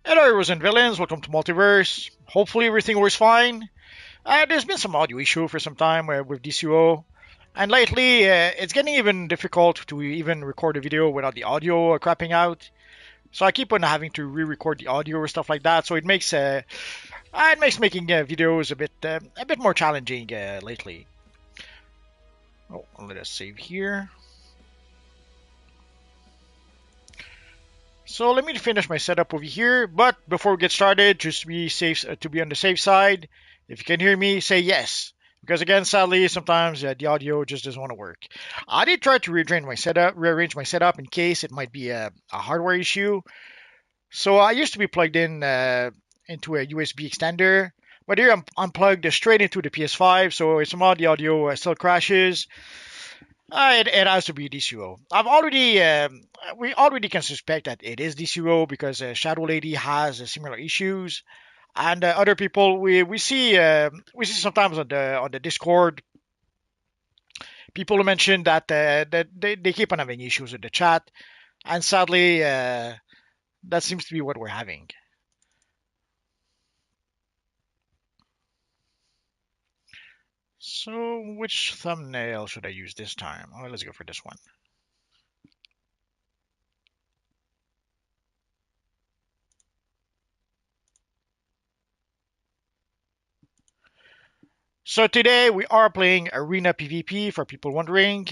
Hello, heroes and villains. Welcome to Multiverse. Hopefully, everything works fine. There's been some audio issue for some time with DCUO, and lately it's getting even difficult to even record a video without the audio crapping out. So I keep on having to re-record the audio or stuff like that. So it makes making videos a bit more challenging lately. Oh, let us save here. So let me finish my setup over here. But before we get started, just to be safe, to be on the safe side, if you can hear me, say yes. Because again, sadly, sometimes the audio just doesn't want to work. I did try to rearrange my setup in case it might be a hardware issue. So I used to be plugged in into a USB extender, but here I'm plugged straight into the PS5. So somehow the audio still crashes. It has to be DCUO. We already can suspect that it is DCUO because Shadow Lady has similar issues, and other people we see sometimes on the Discord people who mention that they keep on having issues with the chat, and sadly that seems to be what we're having. So which thumbnail should I use this time? Oh, let's go for this one. So today we are playing Arena PvP for people wondering.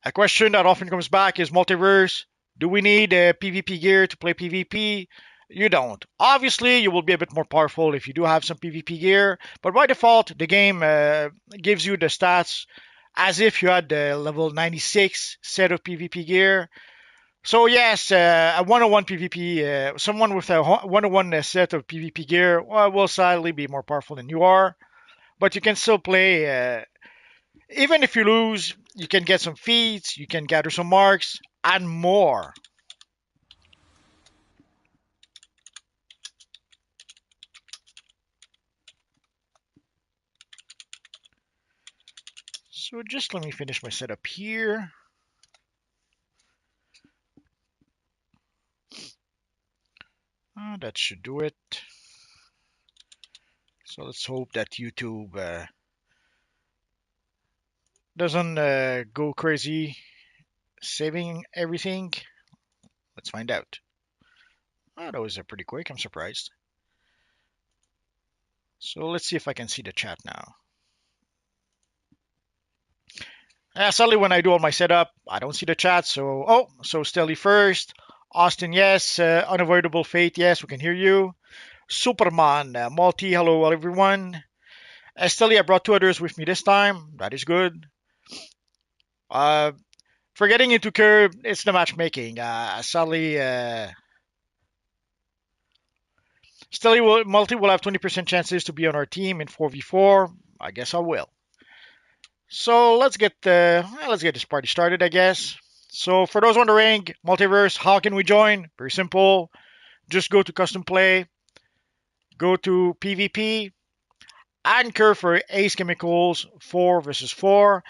A question that often comes back is Multiverse. Do we need PvP gear to play PvP? You don't. Obviously, you will be a bit more powerful if you do have some PvP gear, but by default, the game gives you the stats as if you had the level 96 set of PvP gear. So yes, a 101 PvP, someone with a 101 set of PvP gear will sadly be more powerful than you are, but you can still play. Even if you lose, you can get some feats, you can gather some marks, and more. So just let me finish my setup here. That should do it. So let's hope that YouTube doesn't go crazy saving everything. Let's find out. Oh, that was pretty quick. I'm surprised. So let's see if I can see the chat now. Sadly, when I do all my setup, I don't see the chat. So Stelly first. Austin, yes. Unavoidable Fate, yes. We can hear you. Superman, Multi, hello everyone. Stelly, I brought two others with me this time. That is good. Uh, for getting into curve, it's the matchmaking. Sadly, Multi will have 20% chances to be on our team in 4v4. I guess I will. So let's get this party started, I guess. So for those wondering, Multiverse, how can we join? Very simple. Just go to custom play, go to PvP, anchor for Ace Chemicals 4 versus 4.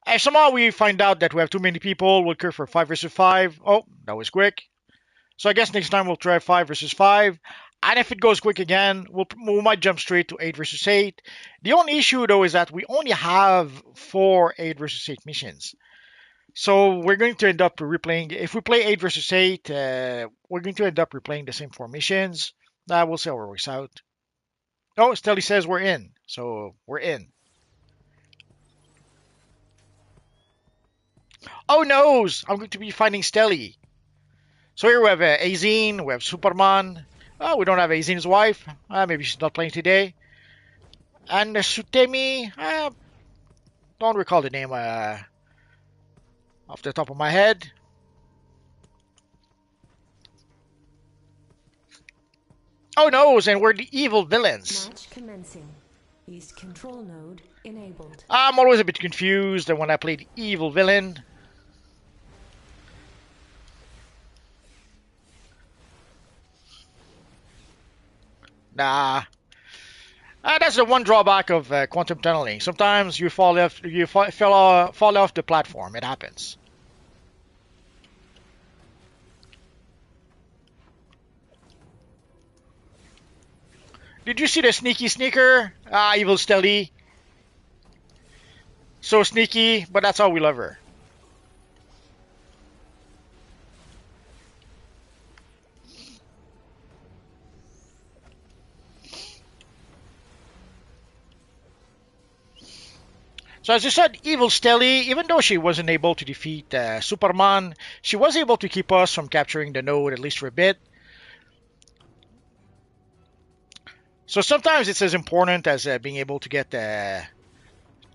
If somehow we find out that we have too many people, we'll curve for 5 versus 5. Oh, that was quick. So I guess next time we'll try 5 versus 5. And if it goes quick again, we might jump straight to 8 versus 8. The only issue though is that we only have 4 8 versus 8 missions. So we're going to end up replaying. If we play 8 versus 8, we're going to end up replaying the same 4 missions. We'll see how it works out. Oh, Stelly says we're in. So we're in. Oh no! I'm going to be finding Stelly. So here we have Azine, we have Superman. Oh, we don't have Azine's wife. Maybe she's not playing today. And Sutemi, don't recall the name off the top of my head. Oh no, and we're the evil villains. Match commencing. East control node enabled. I'm always a bit confused when I play the evil villain. Nah. That's the one drawback of quantum tunneling. Sometimes you fall off the platform. It happens. Did you see the sneaky sneaker? Evil Stealthy. So sneaky, but that's how we love her. So as you said, Evil Stealthy, even though she wasn't able to defeat Superman, she was able to keep us from capturing the node at least for a bit. So sometimes it's as important as being able to get to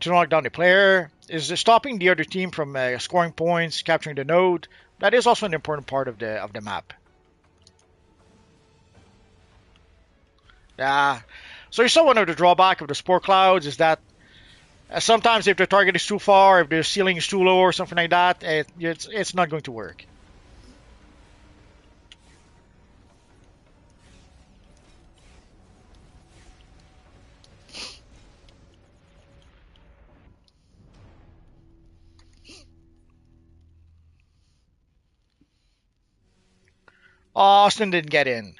knock down the player, is stopping the other team from scoring points, capturing the node. That is also an important part of the map. So you saw one of the drawback of the spore clouds is that sometimes if the target is too far, if the ceiling is too low or something like that, it's not going to work. Austin didn't get in.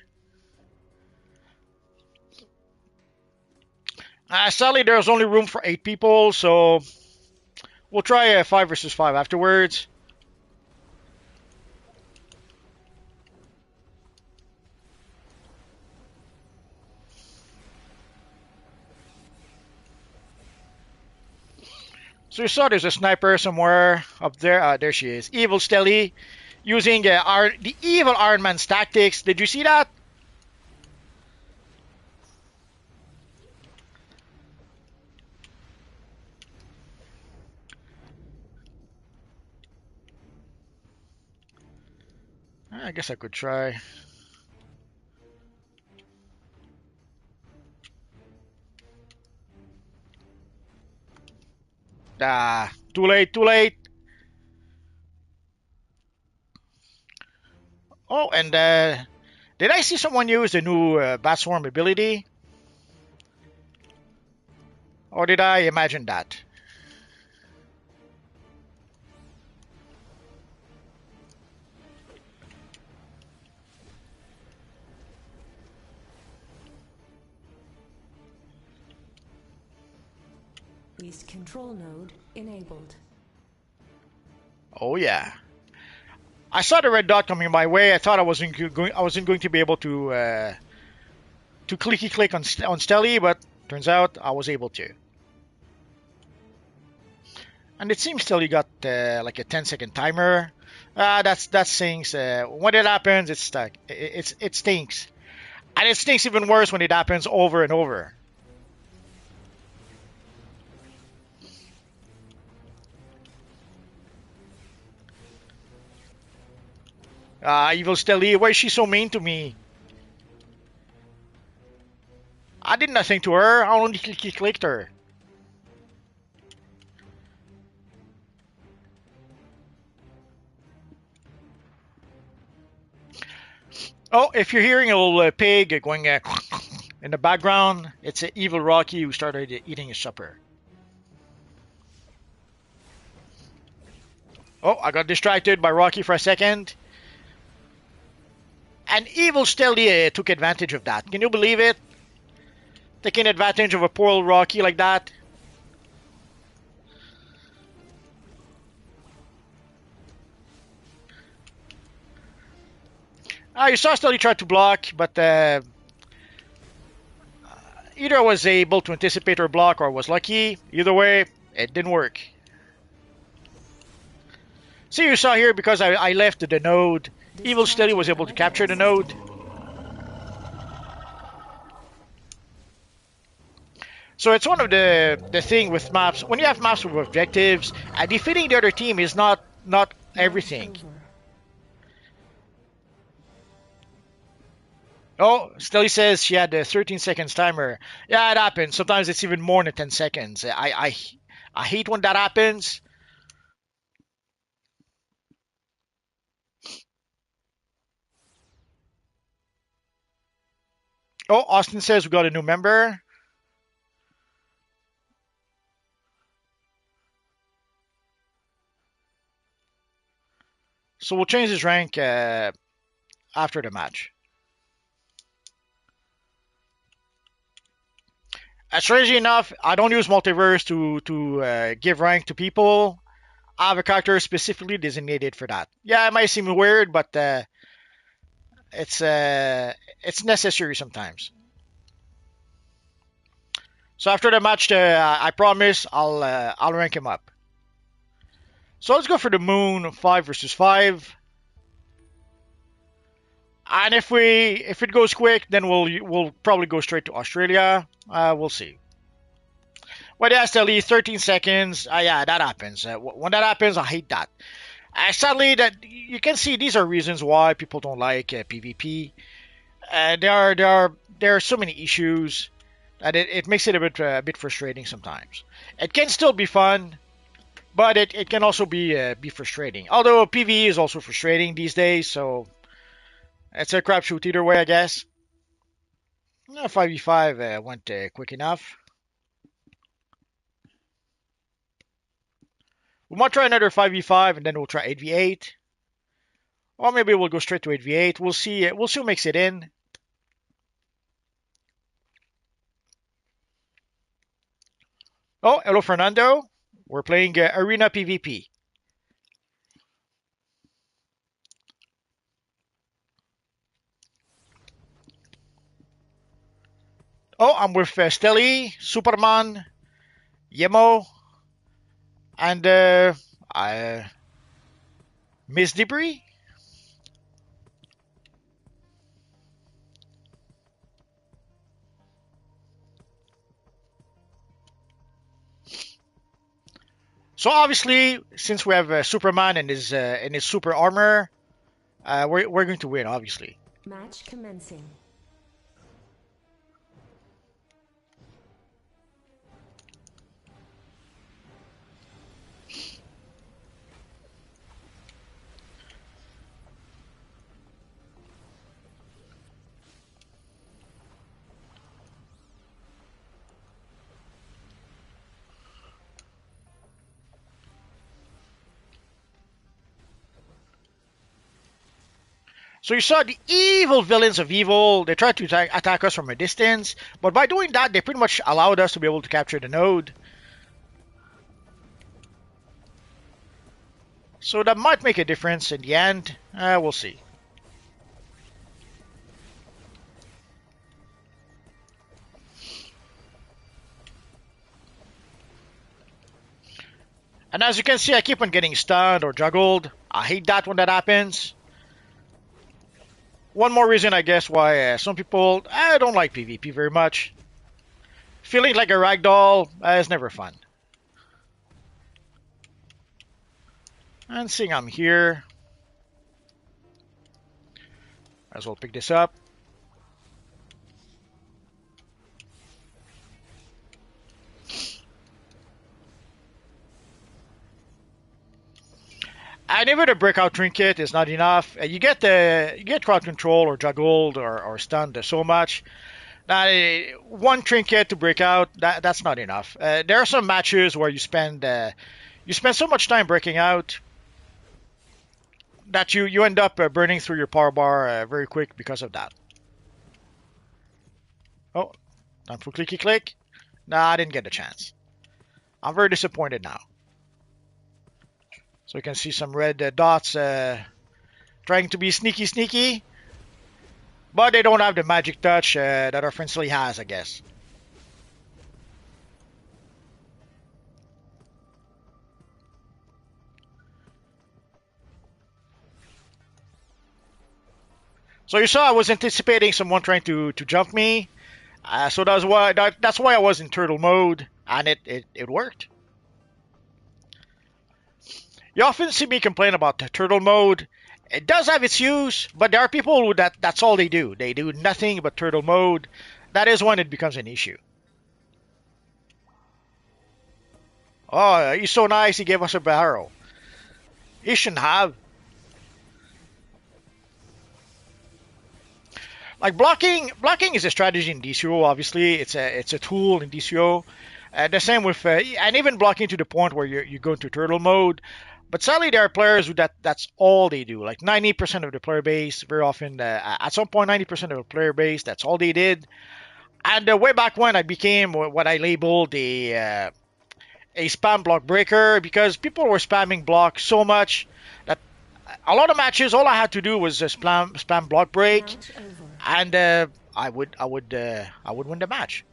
Sadly, there's only room for 8 people, so we'll try a 5 versus 5 afterwards. So you saw there's a sniper somewhere up there. There she is. Evil Stealthy, using the evil Iron Man's tactics. Did you see that? I guess I could try. Too late, too late. Oh, and did I see someone use the new Bat Swarm ability? Or did I imagine that? East control node enabled. Oh yeah. I saw the red dot coming my way. I thought I wasn't going to be able to clicky click on Stelly, but turns out I was able to. And it seems Stelly got like a 10-second timer. That stinks. When it happens, it's stuck. It stinks, and it stinks even worse when it happens over and over. Evil Stelly, why is she so mean to me? I did nothing to her. I only clicked her. Oh, if you're hearing a little pig going in the background, it's an evil Rocky who started eating his supper. Oh, I got distracted by Rocky for a second. And evil Stelly took advantage of that. Can you believe it? Taking advantage of a poor old Rocky like that. You saw Stelly try to block, but either I was able to anticipate her block or was lucky. Either way, it didn't work. See, you saw here because I left the node. Evil Stelly was able to capture the node. So it's one of the thing with maps. When you have maps with objectives, defeating the other team is not everything. Oh, Stelly says she had a 13 seconds timer. Yeah, it happens. Sometimes it's even more than 10 seconds. I hate when that happens. Oh, Austin says we got a new member. So we'll change his rank after the match. Strangely enough, I don't use multiverse to give rank to people. I have a character specifically designated for that. Yeah, it might seem weird, but it's necessary sometimes. So after the match, I promise I'll rank him up. So let's go for the Moon 5 versus 5. And if it goes quick, then we'll probably go straight to Australia. We'll see. But yeah, still 13 seconds. Yeah, that happens. When that happens, I hate that. Sadly, that you can see these are reasons why people don't like PvP. There are so many issues that it makes it a bit frustrating sometimes. It can still be fun, but it can also be frustrating. Although PvE is also frustrating these days, so it's a crapshoot either way, I guess. 5v5 went quick enough. We might try another 5v5 and then we'll try 8v8. Or maybe we'll go straight to 8v8. We'll see. We'll see who makes it in. Oh, hello, Fernando. We're playing Arena PvP. Oh, I'm with Stelly, Superman, Yemo, and Miss Debris. So obviously, since we have Superman and his super armor, we're going to win, obviously. Match commencing. So you saw the evil villains of evil. They tried to attack us from a distance, but by doing that, they pretty much allowed us to be able to capture the node. So that might make a difference in the end. We'll see. And as you can see, I keep on getting stunned or juggled. I hate that when that happens. One more reason, I guess, why some people don't like PvP very much. Feeling like a ragdoll is never fun. And seeing I'm here, might as well pick this up. And even a breakout trinket is not enough. You get crowd control or juggled or stunned so much. One trinket to break out, that's not enough. There are some matches where you spend so much time breaking out that you end up burning through your power bar very quick because of that. Oh, time for clicky click. Nah, I didn't get a chance. I'm very disappointed now. So you can see some red dots trying to be sneaky. But they don't have the magic touch that our friend Silly has, I guess. So you saw I was anticipating someone trying to jump me. So that's why I was in turtle mode, and it worked. You often see me complain about the turtle mode. It does have its use, but there are people who that's all they do. They do nothing but turtle mode. That is when it becomes an issue. Oh, he's so nice, he gave us a barrel. He shouldn't have. Like blocking is a strategy in DCUO, obviously. It's a tool in DCUO. The same with, and even blocking to the point where you go into turtle mode. But sadly, there are players who that's all they do. Like 90% of the player base, very often, at some point, 90% of the player base, that's all they did. And way back when, I became what I labeled a spam block breaker because people were spamming block so much that a lot of matches, all I had to do was spam block break, Match over. and I would win the match.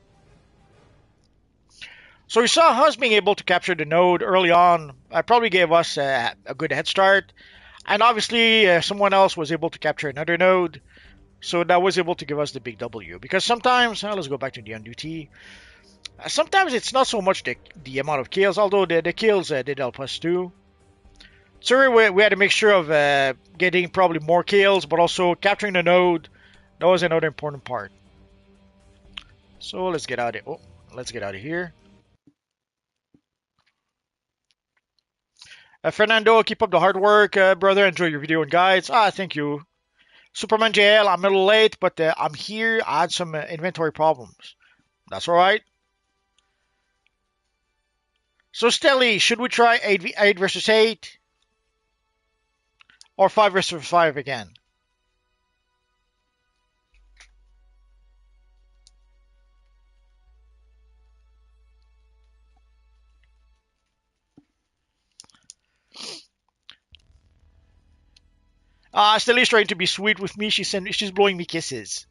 So you saw us being able to capture the node early on. Probably gave us a good head start, and obviously someone else was able to capture another node, so that was able to give us the big W. Because sometimes, let's go back to the on duty. Sometimes it's not so much the amount of kills, although the kills did help us too. So we had to make sure of getting probably more kills, but also capturing the node. That was another important part. So let's get out of let's get out of here. Fernando, keep up the hard work, brother. Enjoy your video and guides. Thank you. Superman JL, I'm a little late, but I'm here. I had some inventory problems. That's all right. So, Stelly, should we try 8 versus 8 or 5 versus 5 again? Stelly's trying to be sweet with me. She's blowing me kisses.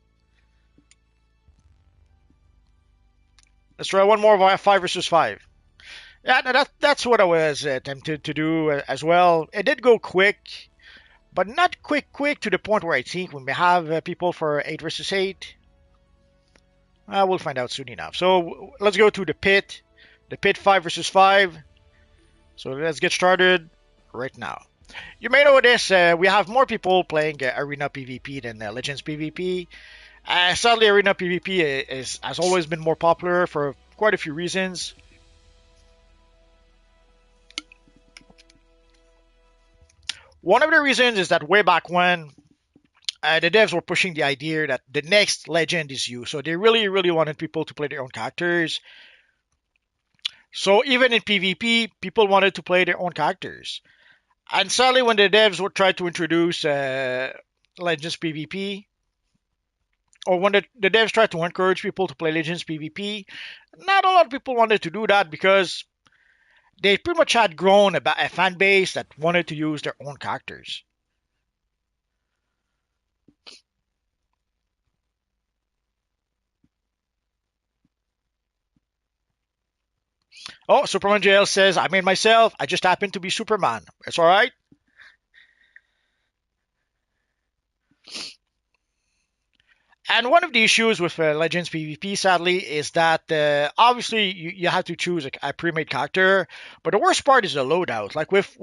Let's try one more via 5 versus 5. Yeah, that's what I was tempted to do as well. It did go quick, but not quick to the point where I think we may have people for 8 versus 8. We'll find out soon enough. So let's go to the pit 5 versus 5. So let's get started right now. You may know this, we have more people playing Arena PvP than Legends PvP. Sadly, Arena PvP has always been more popular for quite a few reasons. One of the reasons is that way back when, the devs were pushing the idea that the next legend is you. So they really wanted people to play their own characters. So even in PvP, people wanted to play their own characters. And sadly, when the devs would try to introduce Legends PvP, or when the devs tried to encourage people to play Legends PvP, not a lot of people wanted to do that because they pretty much had grown a fan base that wanted to use their own characters. Oh, Superman JL says, I made myself. I just happen to be Superman. It's alright. And one of the issues with Legends PvP, sadly, is that obviously you have to choose a pre-made character, but the worst part is the loadout. Like with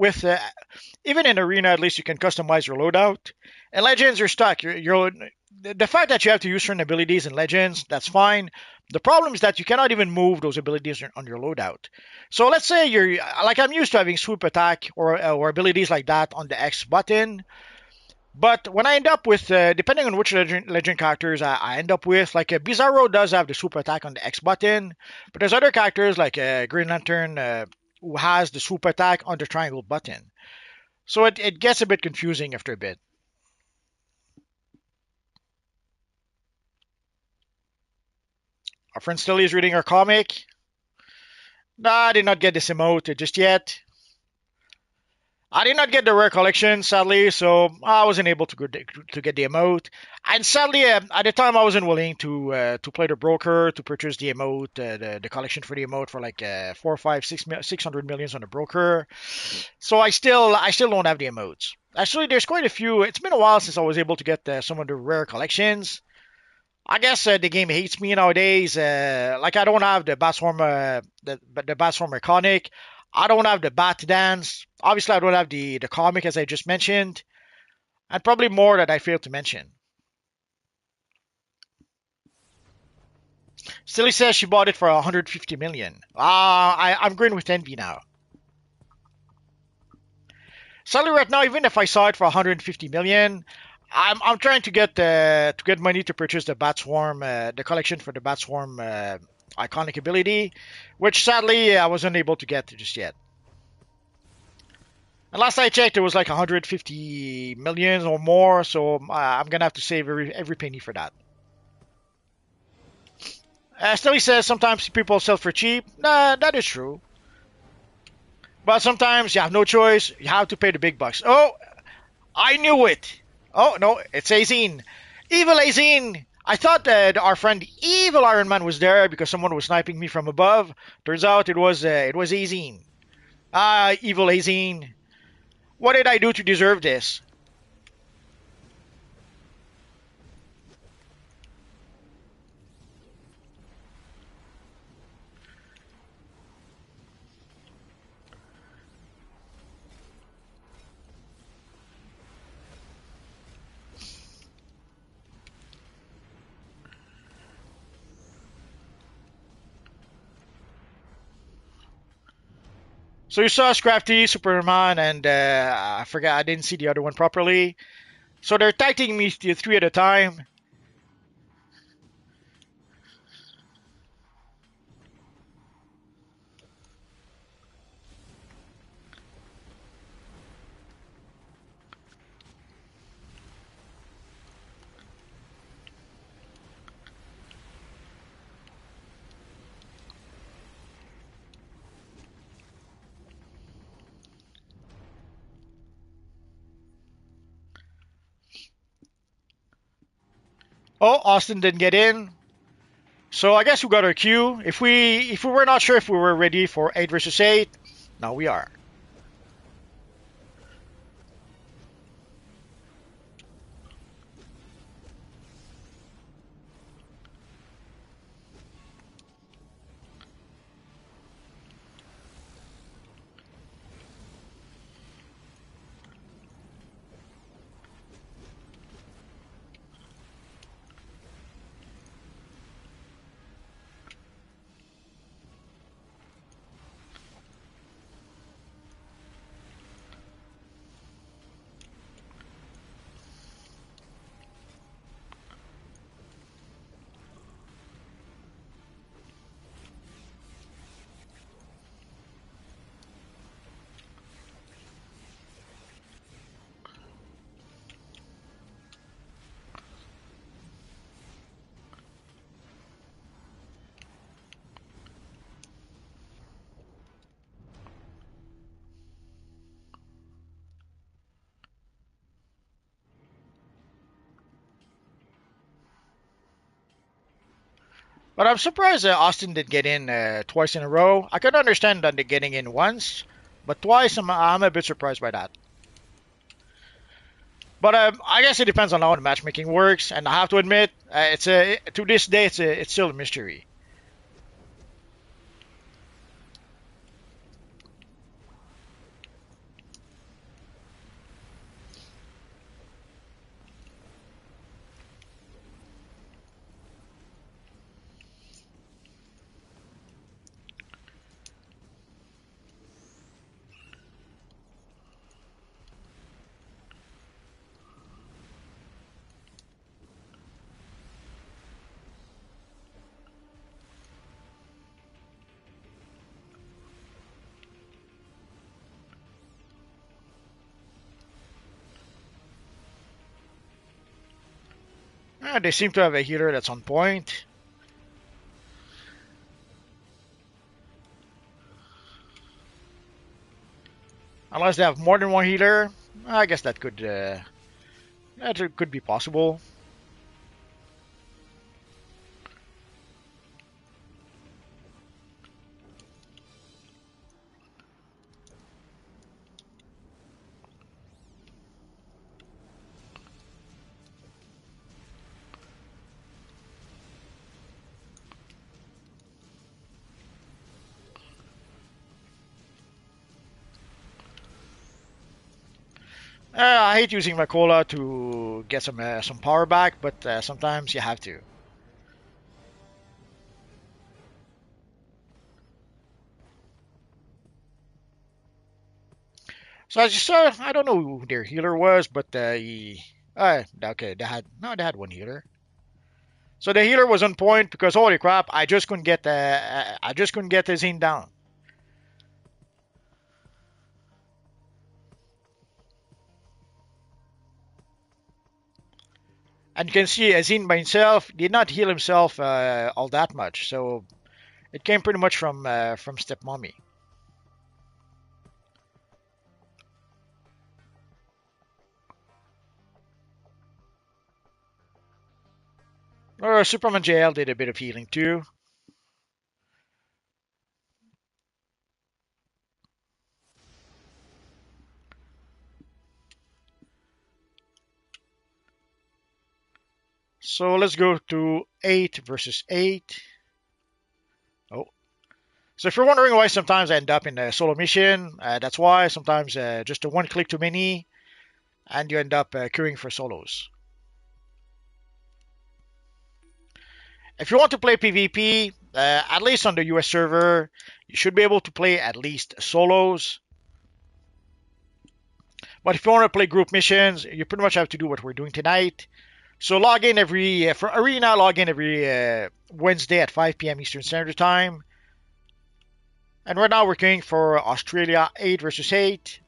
even in Arena, at least you can customize your loadout. In Legends, you're stuck. The fact that you have to use certain abilities in Legends, that's fine. The problem is that you cannot even move those abilities on your loadout. So let's say you're like I'm used to having swoop attack or abilities like that on the X button. But when I end up with, depending on which legend characters I end up with, like Bizarro does have the super attack on the X button, but there's other characters like Green Lantern who has the super attack on the triangle button. So it gets a bit confusing after a bit. Our friend Stilly is reading our comic. Nah, I did not get this emote just yet. I did not get the rare collection, sadly, so I wasn't able to get the emote. And sadly, at the time, I wasn't willing to play the broker to purchase the emote, the collection for the emote for like 600 millions on the broker. So I still don't have the emotes. Actually, there's quite a few. It's been a while since I was able to get some of the rare collections. I guess the game hates me nowadays. Like I don't have the Batswarm, the Batswarm iconic. I don't have the Bat Dance. Obviously, I don't have the comic as I just mentioned, and probably more that I failed to mention. Silly says she bought it for 150 million. I'm agreeing with Envy now. Sadly, right now, even if I saw it for 150 million, I'm trying to get money to purchase the Bat Swarm, the collection for the Bat Swarm iconic ability, which sadly I wasn't able to get just yet. And last I checked, it was like 150 million or more. So I'm gonna have to save every penny for that. Still, he says sometimes people sell for cheap. Nah, that is true. But sometimes you have no choice. You have to pay the big bucks. Oh, I knew it. Oh no, it's Azine. Evil Azine. I thought that our friend Evil Iron Man was there because someone was sniping me from above. Turns out it was Azine. Ah, Evil Azine. What did I do to deserve this? So you saw Scrafty, Superman, and I forgot I didn't see the other one properly. So they're tagging me three at a time. Oh, Austin didn't get in. So I guess we got our cue. If we were not sure if we were ready for 8 versus 8, now we are. But I'm surprised Austin did get in twice in a row. I could understand that they're getting in once, but twice I'm a bit surprised by that. But I guess it depends on how the matchmaking works, and I have to admit, it's a to this day it's still a mystery. They seem to have a healer that's on point. Unless they have more than one healer, I guess that could be possible. I hate using my cola to get some power back, but sometimes you have to. So as you saw, I don't know who their healer was, but okay, they had one healer. So the healer was on point because holy crap, I just couldn't get the Zine down. And you can see Azin by himself did not heal himself all that much. So it came pretty much from Step Mommy. Or Superman JL did a bit of healing too. So let's go to 8 versus 8. Oh. So if you're wondering why sometimes I end up in a solo mission, that's why. Sometimes just a one click too many, and you end up queuing for solos. If you want to play PvP, at least on the US server, you should be able to play at least solos. But if you want to play group missions, you pretty much have to do what we're doing tonight. So log in every for Arena. Log in every Wednesday at 5 p.m. Eastern Standard Time. And right now we're going for Australia 8 versus 8.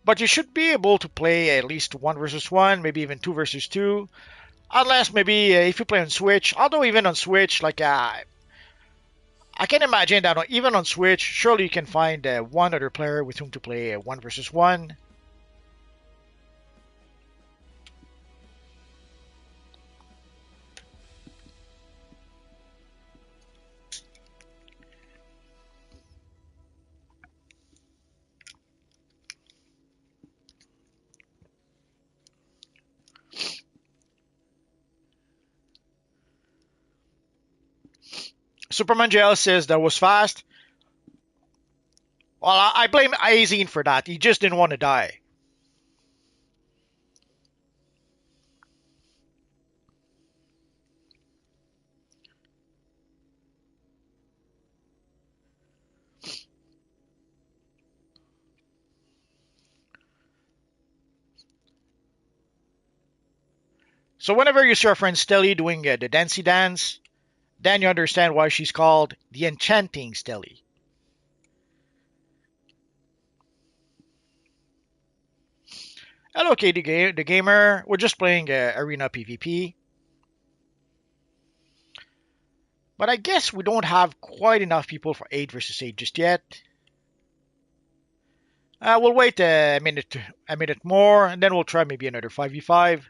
But you should be able to play at least 1 versus 1, maybe even 2 versus 2. Unless maybe if you play on Switch. Although even on Switch, like I can imagine that even on Switch, surely you can find one other player with whom to play 1 versus 1. Superman JL says that was fast. Well, I blame Azine for that. He just didn't want to die. So whenever you see our friend Stelly doing the dancey dance, then you understand why she's called the Enchanting Stelly. Hello, KD the Gamer. We're just playing Arena PvP. But I guess we don't have quite enough people for 8 versus 8 just yet. We'll wait a minute more, and then we'll try maybe another 5v5.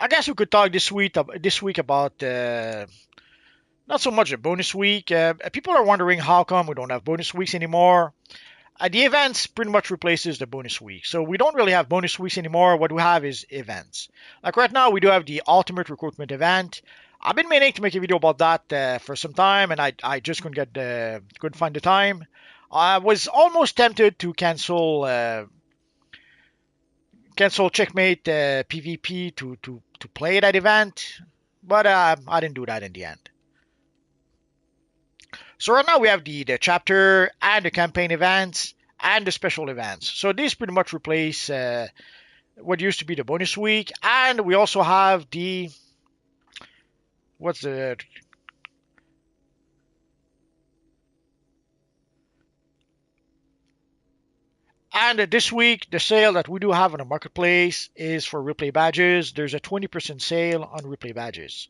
I guess we could talk this week about not so much a bonus week. People are wondering how come we don't have bonus weeks anymore. The events pretty much replaces the bonus week. So we don't really have bonus weeks anymore. What we have is events. Like right now, we do have the ultimate recruitment event. I've been meaning to make a video about that for some time, and I just couldn't find the time. I was almost tempted to cancel Checkmate PvP to play that event, but I didn't do that in the end. So right now we have the chapter and the campaign events and the special events. So these pretty much replace what used to be the bonus week, and we also have the what's the and this week the sale that we do have on the marketplace is for replay badges. There's a 20% sale on replay badges.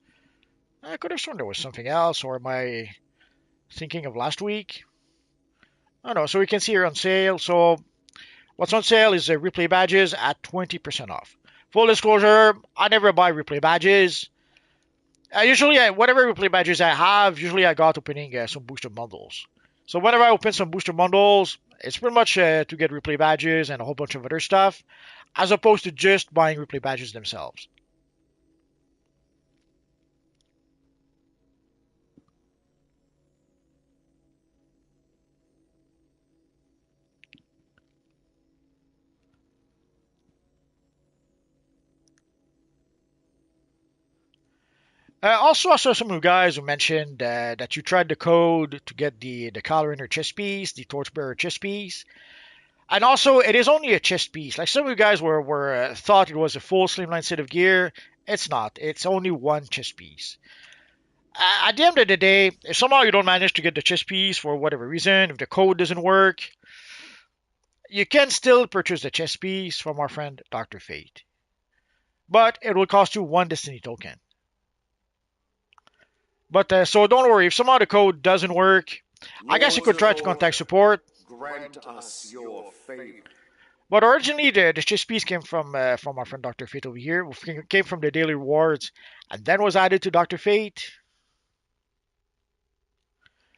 I could have sworn there was something else, or am I thinking of last week? I don't know. So we can see here on sale. So what's on sale is replay badges at 20% off. Full disclosure, I never buy replay badges. Usually, whatever replay badges I have, usually I got opening some booster bundles. So whenever I open some booster bundles, it's pretty much to get replay badges and a whole bunch of other stuff, as opposed to just buying replay badges themselves. Also, I saw some of you guys who mentioned that you tried the code to get the Collar Inner chest piece, the Torchbearer chest piece. And also, it is only a chest piece. Like some of you guys were thought it was a full slimline set of gear. It's not. It's only one chest piece. At the end of the day, if somehow you don't manage to get the chest piece for whatever reason, if the code doesn't work, you can still purchase the chest piece from our friend Dr. Fate. But it will cost you one Destiny token. But so don't worry, if somehow the code doesn't work, I guess you could try to contact support. Grant us your favor. But originally, the chess piece came from our friend Dr. Fate over here. It came from the daily rewards, and then was added to Dr. Fate.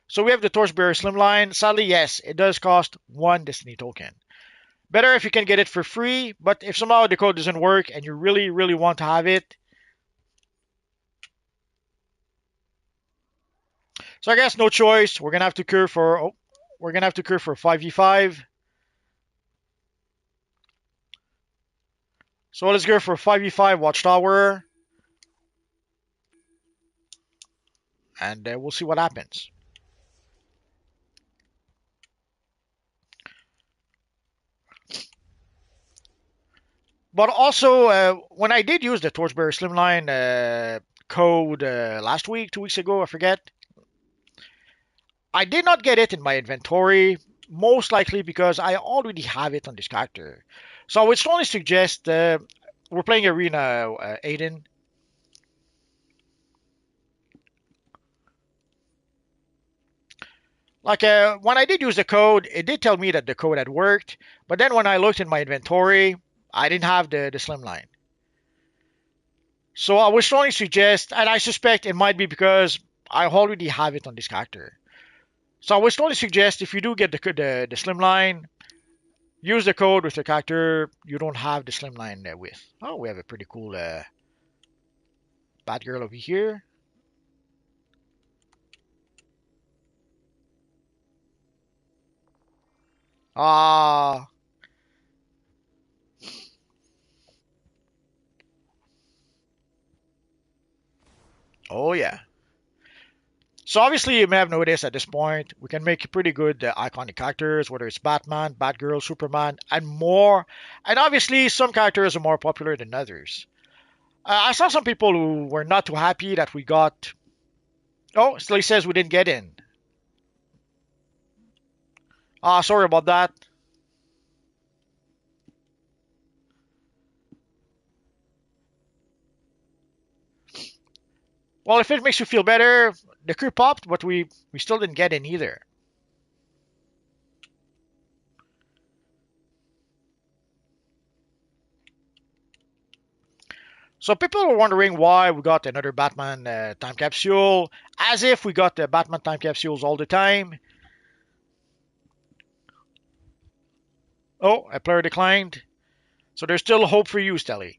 So we have the Torchbearer Slimline. Sadly, yes, it does cost one Destiny token. Better if you can get it for free, but if somehow the code doesn't work and you really, really want to have it, so I guess no choice. We're gonna have to curve for we're gonna have to curve for 5v5. So let's go for 5v5 Watchtower, and we'll see what happens. But also, when I did use the Torchbearer Slimline code last week, 2 weeks ago, I forget, I did not get it in my inventory, most likely because I already have it on this character. So I would strongly suggest we're playing Arena, Aiden. Like when I did use the code, it did tell me that the code had worked, but then when I looked in my inventory, I didn't have the Slimline. So I would strongly suggest, and I suspect it might be because I already have it on this character. So I would strongly suggest if you do get the Slimline, use the code with the character you don't have the Slimline with. Oh, we have a pretty cool Batgirl over here. Ah, oh yeah. So obviously you may have noticed at this point we can make pretty good iconic characters, whether it's Batman, Batgirl, Superman, and more. And obviously some characters are more popular than others. I saw some people who were not too happy that we got. Oh, still he says we didn't get in. Ah, sorry about that. Well, if it makes you feel better, the crew popped, but we still didn't get in either. So people were wondering why we got another Batman time capsule, as if we got the Batman time capsules all the time. Oh, a player declined. So there's still hope for you, Stelly.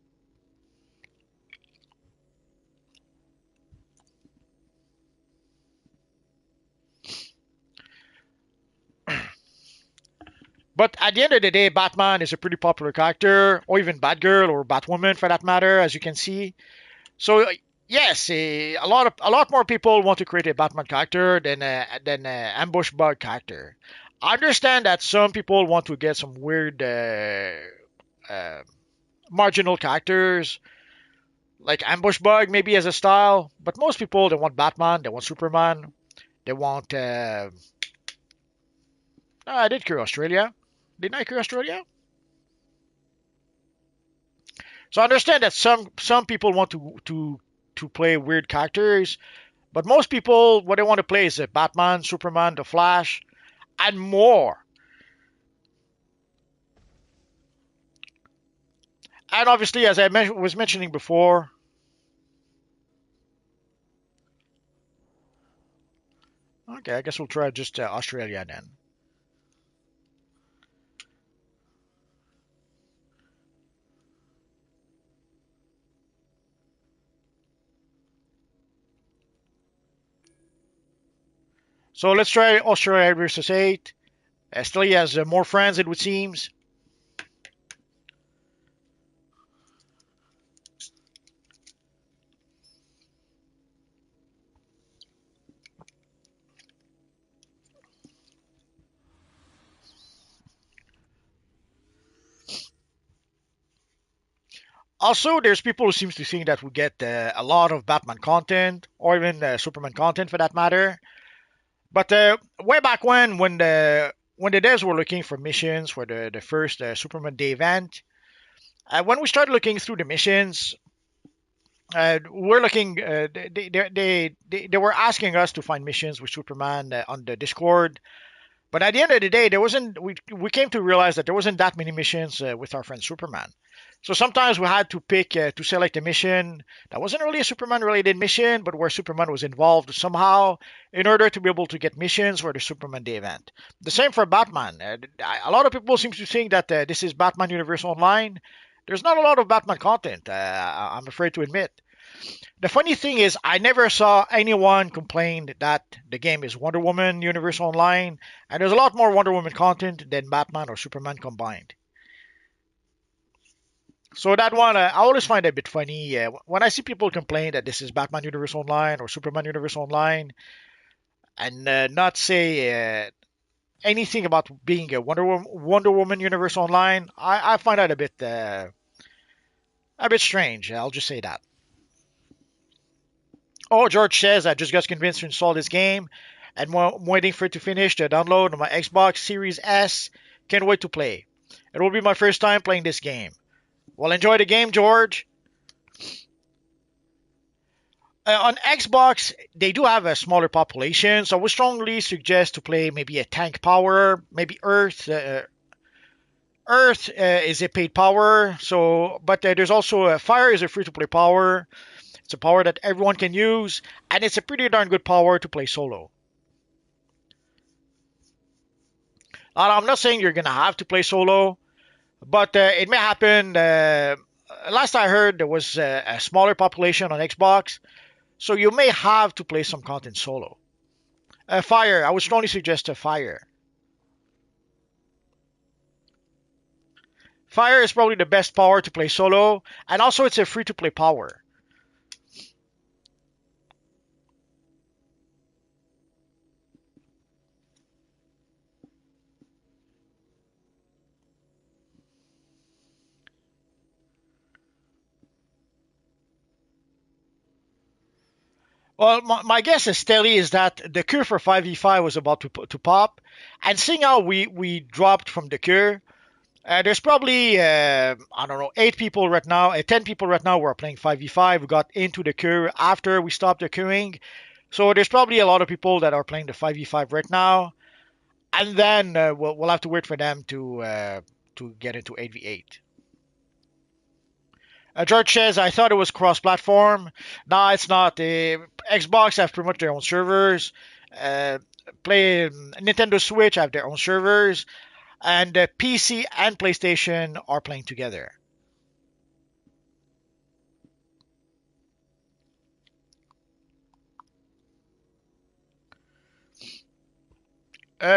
But at the end of the day, Batman is a pretty popular character, or even Batgirl or Batwoman for that matter, as you can see. So yes, a lot more people want to create a Batman character than ambush bug character. I understand that some people want to get some weird uh, marginal characters like ambush bug maybe as a style, but most people they want Batman, they want Superman, they want. I did cure Australia. Didn't I cure Australia? So I understand that some people want to play weird characters, but most people what they want to play is Batman, Superman, the Flash, and more. And obviously, as I was mentioning before, okay, I guess we'll try just Australia then. So let's try Australia versus 8. Still, he has more friends, it would seems. Also, there's people who seems to think that we get a lot of Batman content or even Superman content for that matter. But way back when the devs were looking for missions for the first Superman Day event, when we started looking through the missions, we're looking. They were asking us to find missions with Superman on the Discord. But at the end of the day, there wasn't. We came to realize that there wasn't that many missions with our friend Superman. So sometimes we had to pick to select a mission that wasn't really a Superman related mission, but where Superman was involved somehow in order to be able to get missions for the Superman Day event. The same for Batman. A lot of people seem to think that this is Batman Universe Online. There's not a lot of Batman content, I'm afraid to admit. The funny thing is, I never saw anyone complain that the game is Wonder Woman Universe Online, and there's a lot more Wonder Woman content than Batman or Superman combined. So that one, I always find it a bit funny when I see people complain that this is Batman Universe Online or Superman Universe Online, and not say anything about being a Wonder Woman Universe Online. I find that a bit strange. I'll just say that. Oh, George says I just got convinced to install this game, and I'm waiting for it to finish the download on my Xbox Series S. Can't wait to play. It will be my first time playing this game. Well, enjoy the game, George. On Xbox, they do have a smaller population, so I would strongly suggest to play maybe a tank power, maybe Earth. Earth is a paid power, so but there's also Fire is a free-to-play power. It's a power that everyone can use, and it's a pretty darn good power to play solo. I'm not saying you're gonna have to play solo, but it may happen. Last I heard, there was a smaller population on Xbox, so you may have to play some content solo. Fire, I would strongly suggest Fire. Fire is probably the best power to play solo, and also it's a free-to-play power. Well, my guess is Stelly is that the cure for 5v5 was about to pop, and seeing how we dropped from the cure, there's probably I don't know 8 people right now, 10 people right now who are playing 5v5 who got into the cure after we stopped the queuing. So there's probably a lot of people that are playing the 5v5 right now, and then we'll have to wait for them to get into 8v8. George says, I thought it was cross-platform. No, it's not. Xbox have pretty much their own servers. Play Nintendo Switch have their own servers, and PC and PlayStation are playing together.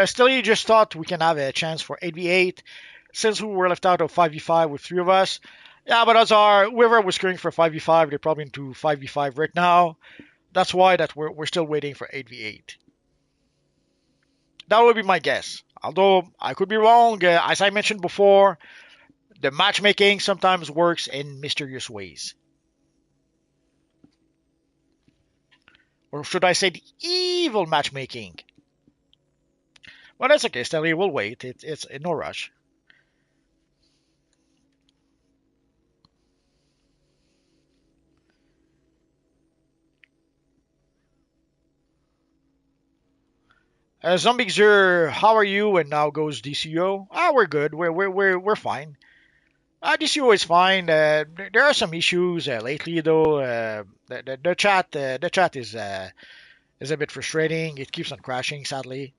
Still, you just thought we can have a chance for 8v8 since we were left out of 5v5 with 3 of us. Yeah, but odds are whoever was queuing for 5v5, they're probably into 5v5 right now. That's why we're still waiting for 8v8. That would be my guess. Although I could be wrong. As I mentioned before, the matchmaking sometimes works in mysterious ways. Or should I say the evil matchmaking? Well, that's okay, Stanley. We'll wait. It's no rush. Zombixer, how are you? And now goes DCUO. We're good. We're fine. DCUO is fine. There are some issues lately, though. The chat is a bit frustrating. It keeps on crashing, sadly.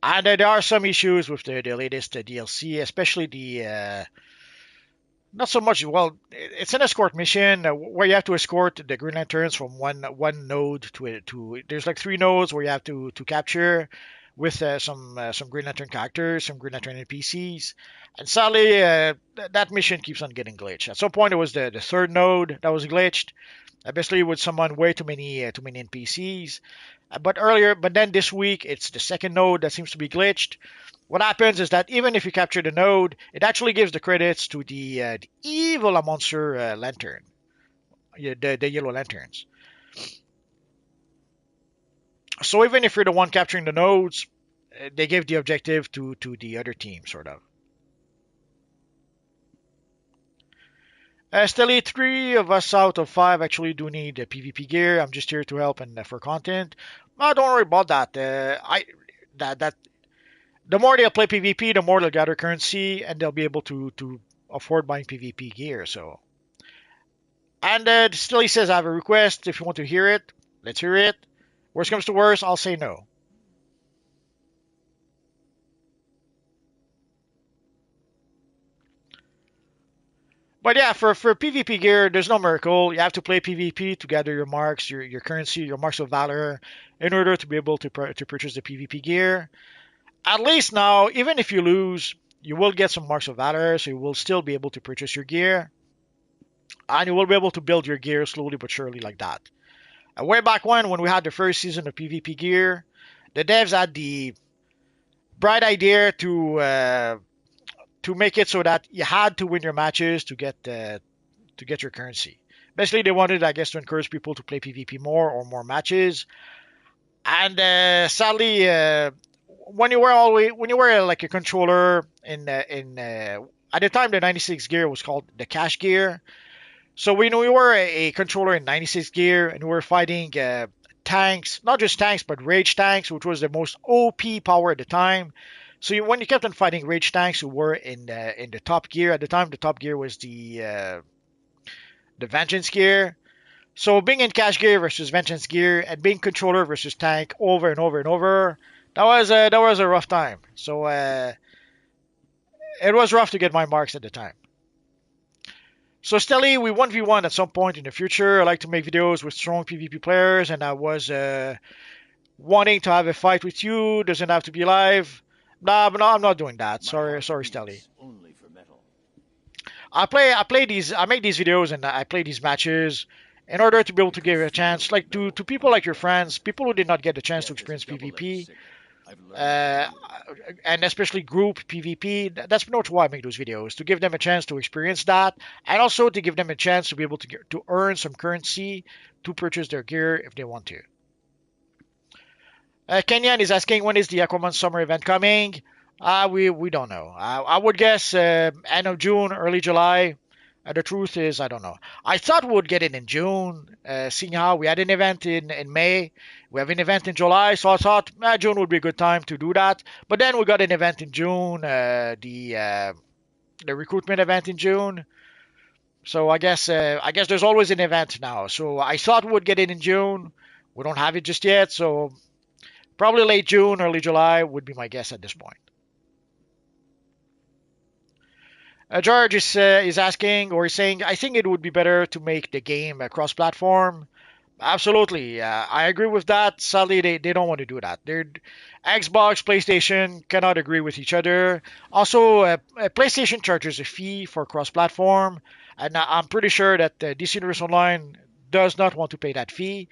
And there are some issues with the latest DLC, especially the not so much. Well, it's an escort mission where you have to escort the Green Lanterns from one node to. There's like 3 nodes where you have to capture with some Green Lantern characters, some Green Lantern NPCs, and sadly that mission keeps on getting glitched. At some point, it was the third node that was glitched, Basically with someone way too many NPCs. But then this week it's the second node that seems to be glitched. What happens is that even if you capture the node, it actually gives the credits to the evil monster lantern, yeah, the yellow lanterns. So even if you're the one capturing the nodes, they give the objective to the other team, sort of. Still, 3 of us out of 5 actually do need PvP gear. I'm just here to help and for content. Don't worry about that. I that the more they'll play PvP, the more they'll gather currency, and they'll be able to afford buying PvP gear. So, and still, he says I have a request. If you want to hear it, let's hear it. Worst comes to worst, I'll say no. But yeah, for PvP gear, there's no miracle. You have to play PvP to gather your marks, your currency, your marks of valor, in order to be able to purchase the PvP gear. At least now, even if you lose, you will get some marks of valor, so you will still be able to purchase your gear, and you will be able to build your gear slowly but surely like that. Way back when we had the first season of PvP gear, the devs had the bright idea to make it so that you had to win your matches to get your currency. Basically, they wanted, I guess, to encourage people to play PvP more or more matches. And sadly, when you were like a controller in at the time the 96 gear was called the cash gear. So when we were a controller in 96 gear and we were fighting tanks, not just tanks but rage tanks, which was the most OP power at the time. So when you kept on fighting rage tanks who were in the top gear at the time, the top gear was the vengeance gear. So being in cash gear versus vengeance gear and being controller versus tank over and over and over, that was a rough time. So it was rough to get my marks at the time. So Stelly, we 1v1 at some point in the future. I like to make videos with strong PvP players, and I was wanting to have a fight with you. Doesn't have to be live. Nah, but no, I'm not doing that. Sorry, Stelly. I make these videos and I play these matches in order to be able to give a chance, like to people like your friends, people who did not get the chance to experience PvP, uh, and especially group PvP. That's pretty much why I make those videos, to give them a chance to experience that, and also to give them a chance to be able to earn some currency to purchase their gear if they want to. Kenyan is asking when is the Aquaman summer event coming. We don't know. I would guess end of June, early July. The truth is, I don't know. I thought we would get it in June, seeing how we had an event in May. We have an event in July, so I thought June would be a good time to do that. But then we got an event in June, the recruitment event in June. So I guess there's always an event now. So I thought we would get it in June. We don't have it just yet, so probably late June, early July would be my guess at this point. George is asking or is saying, I think it would be better to make the game cross-platform. Absolutely, I agree with that. Sadly, they don't want to do that. Xbox, PlayStation cannot agree with each other. Also, PlayStation charges a fee for cross-platform, and I'm pretty sure that DC Universe Online does not want to pay that fee.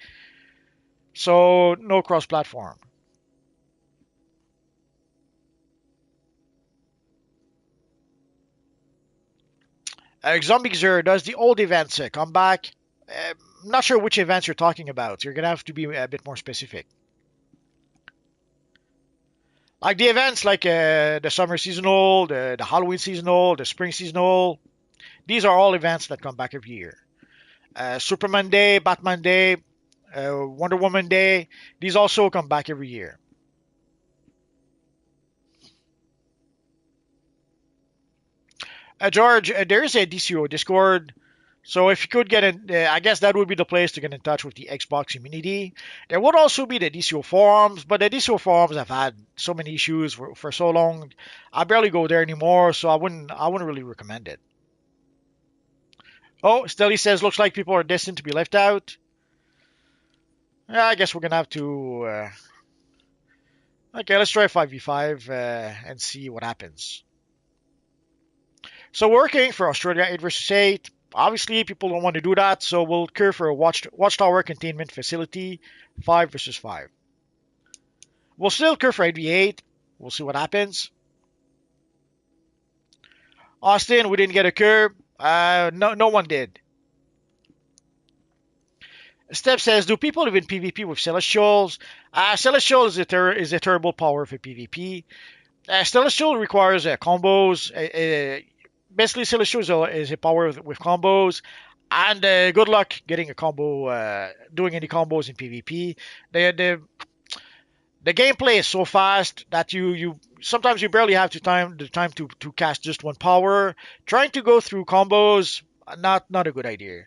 So no cross-platform. Zombie Xer, does the old events come back? I'm not sure which events you're talking about. You're gonna have to be a bit more specific. Like the events like the summer seasonal, the Halloween seasonal, the spring seasonal. These are all events that come back every year. Superman Day, Batman Day, Wonder Woman Day. These also come back every year. George, there is a DCUO Discord. So if you could get in, I guess that would be the place to get in touch with the Xbox community. There would also be the DCO forums, but the DCO forums have had so many issues for so long. I barely go there anymore, so I wouldn't really recommend it. Oh, Stelly says looks like people are destined to be left out. Yeah, I guess we're gonna have to. Okay, let's try 5v5 and see what happens. So working for Australia 8 versus 8. Obviously, people don't want to do that, so we'll curve for a watchtower containment facility, 5 versus 5. We'll still curve for 8v8. We'll see what happens. Austin, we didn't get a curve. No one did. Step says, do people even PvP with Celestials? Celestial is a terrible power for PvP. Celestial requires combos. Basically, Celestial is a power with combos. And good luck getting a combo, doing any combos in PvP. The gameplay is so fast that you sometimes you barely have the time to cast just one power. Trying to go through combos, not a good idea.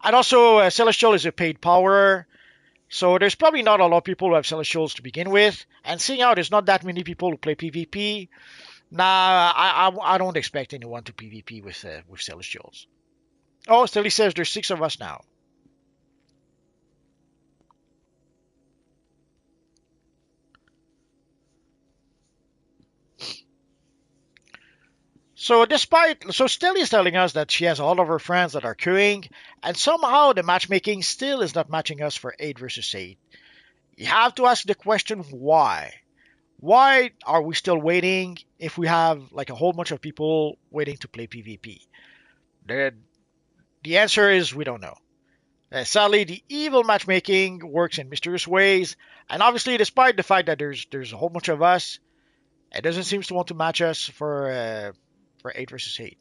And also, Celestial is a paid power, so there's probably not a lot of people who have Celestials to begin with. And seeing out there's not that many people who play PvP, nah, I don't expect anyone to PvP with Celestials. Oh, Stilly says there's 6 of us now. So Stilly is telling us that she has all of her friends that are queuing, and somehow the matchmaking still is not matching us for 8 versus 8. You have to ask the question why. Why are we still waiting if we have like a whole bunch of people waiting to play PvP? The, the answer is we don't know. Sadly, the evil matchmaking works in mysterious ways, and obviously, despite the fact that there's a whole bunch of us, it doesn't seem to want to match us for 8 versus 8.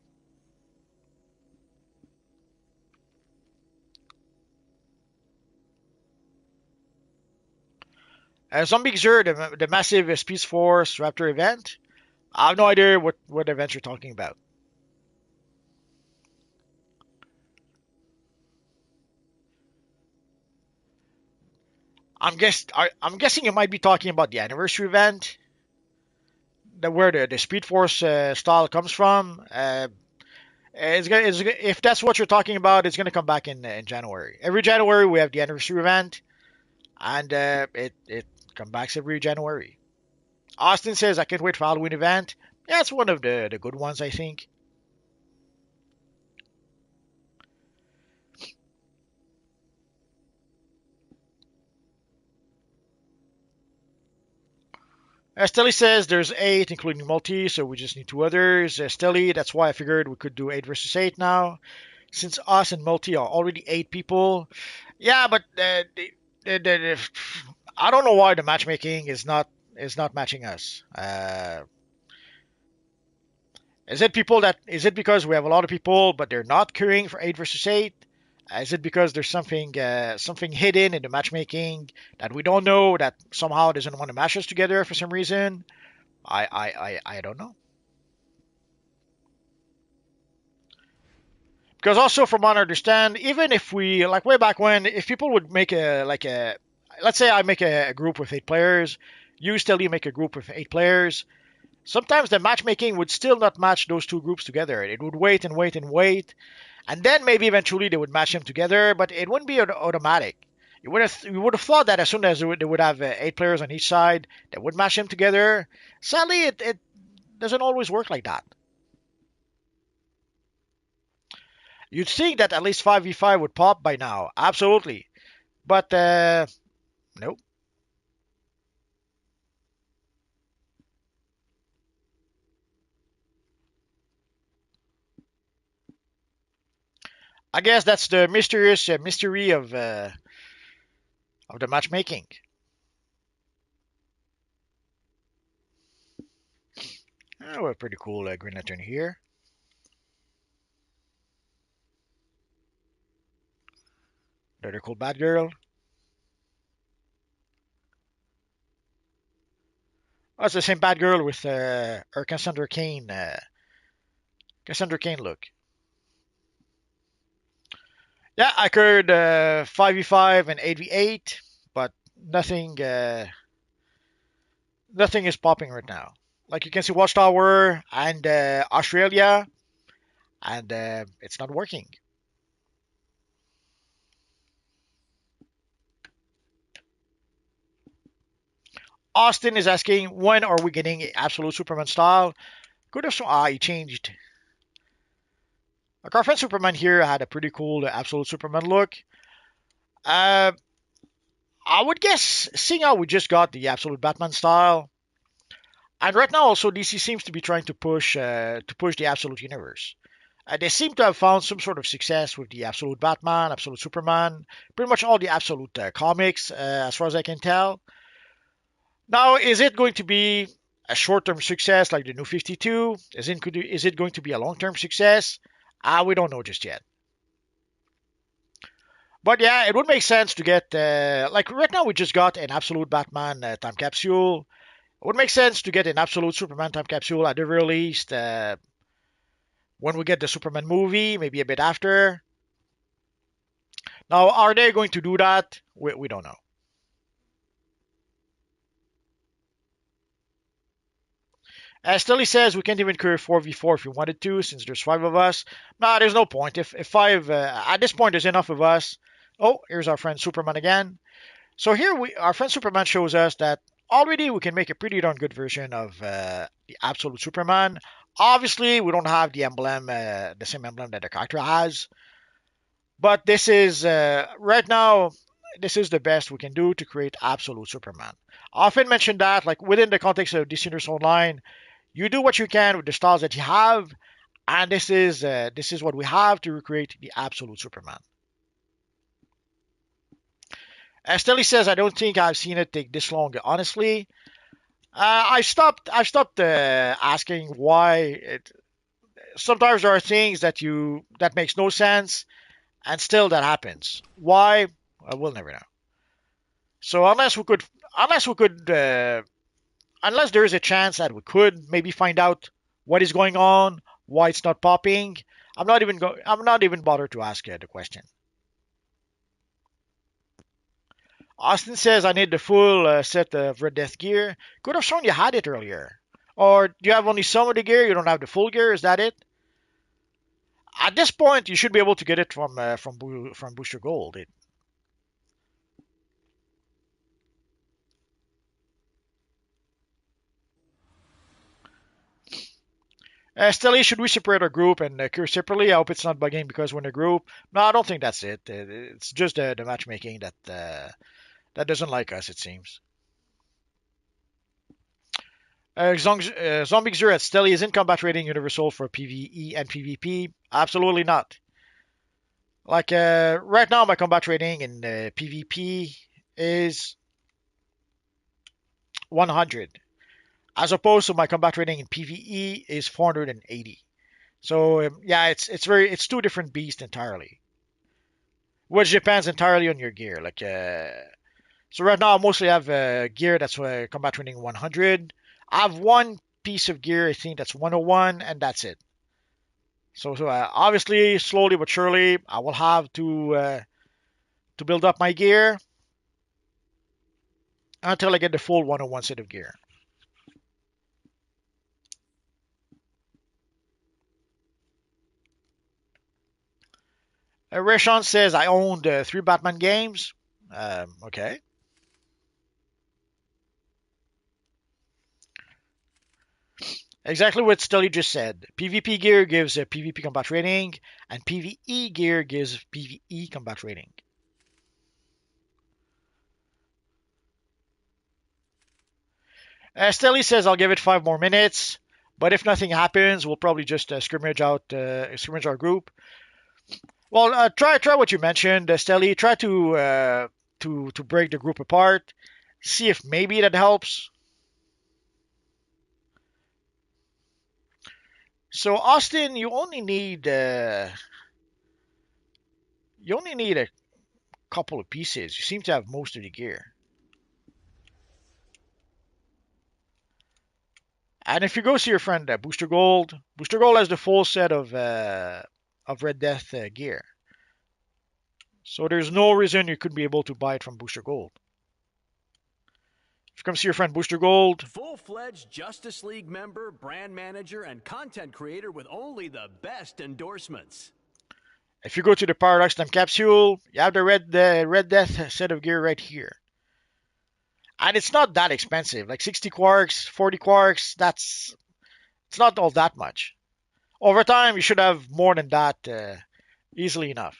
Zombie Xur, the massive Speed Force Raptor event. I have no idea what event you're talking about. I'm guessing you might be talking about the anniversary event, where the Speed Force style comes from. If that's what you're talking about, it's gonna come back in January. Every January we have the anniversary event, and it comes back every January. Austin says I can't wait for Halloween event. Yeah, it's one of the good ones I think. Stelly says there's 8, including multi, so we just need 2 others. Stelly, that's why I figured we could do 8 versus 8 now, since us and multi are already 8 people. Yeah, but I don't know why the matchmaking is not matching us. Is it because we have a lot of people but they're not queuing for 8 versus 8? Is it because there's something hidden in the matchmaking that we don't know that somehow doesn't want to match us together for some reason? I don't know. Because also from what I understand, even if we like way back when, if people would make let's say I make a group with 8 players, you still make a group with 8 players. Sometimes the matchmaking would still not match those 2 groups together. It would wait and wait and wait, and then maybe eventually they would match them together, but it wouldn't be automatic. You would have thought that as soon as they would have 8 players on each side, they would match them together. Sadly, it doesn't always work like that. You'd think that at least 5v5 would pop by now, absolutely, but nope. I guess that's the mysterious mystery of the matchmaking. Oh, a pretty cool Green Lantern here. Another cool Batgirl. Oh, it's the same Batgirl with her Cassandra Cain look. Yeah, I could 5v5 and 8v8, but nothing nothing is popping right now. Like you can see Watchtower and Australia, and it's not working. Austin is asking when are we getting absolute Superman style? Could have he changed. Like our friend Superman here had a pretty cool Absolute Superman look. Uh, I would guess, seeing how we just got the Absolute Batman style, and right now also DC seems to be trying to push the Absolute universe. They seem to have found some sort of success with the Absolute Batman, Absolute Superman, pretty much all the Absolute comics, as far as I can tell. Now, is it going to be a short-term success like the New 52? Is it going to be a long-term success? We don't know just yet. But yeah, it would make sense to get like right now we just got an Absolute Batman time capsule. It would make sense to get an Absolute Superman time capsule at the very least when we get the Superman movie, maybe a bit after. Now, are they going to do that? We don't know. Stelly says we can't even carry 4v4 if we wanted to, since there's five of us. Nah, there's no point. If five, at this point, there's enough of us. Oh, here's our friend Superman again. So here our friend Superman shows us that already we can make a pretty darn good version of the Absolute Superman. Obviously, we don't have the emblem, the same emblem that the character has, but this is right now. This is the best we can do to create Absolute Superman. I often mention that, like within the context of DC Universe Online, you do what you can with the styles that you have, and this is what we have to recreate the Absolute Superman. Stelly says, I don't think I've seen it take this long. Honestly, I've stopped asking why. Sometimes there are things that makes no sense, and still that happens. Why? We'll never know. So unless we could, unless there is a chance that we could maybe find out what is going on, why it's not popping, I'm not even bothered to ask the question. Austin says I need the full set of Red Death gear. Could have shown you had it earlier. Or do you have only some of the gear? You don't have the full gear? Is that it? At this point, you should be able to get it from Booster Gold. Stelly, should we separate our group and cure separately? I hope it's not bugging because we're in a group. No, I don't think that's it. It's just the matchmaking that doesn't like us, it seems. Zombie Xur at Stelly is in combat rating universal for PvE and PvP? Absolutely not. Like right now, my combat rating in PvP is 100, as opposed to my combat rating in PvE is 480. So yeah, it's two different beasts entirely, which depends entirely on your gear. Like so right now I mostly have gear that's combat rating 100. I have one piece of gear I think that's 101, and that's it. So obviously slowly but surely I will have to build up my gear until I get the full 101 set of gear. Reshon says I owned 3 Batman games. Okay. Exactly what Stelly just said. PvP gear gives a PvP combat rating, and PvE gear gives PvE combat rating. Stelly says I'll give it 5 more minutes, but if nothing happens, we'll probably just scrimmage our group. Well, try what you mentioned, Stelly. Try to break the group apart. See if maybe that helps. So Austin, you only need a couple of pieces. You seem to have most of the gear. And if you go see your friend Booster Gold, Booster Gold has the full set of Red Death gear. So there's no reason you couldn't be able to buy it from Booster Gold. If you come see your friend Booster Gold, full-fledged Justice League member, brand manager, and content creator with only the best endorsements. if you go to the Paradox Time Capsule, you have the Red Death set of gear right here. And it's not that expensive, like 60 quarks, 40 quarks, it's not all that much. Over time, you should have more than that easily enough.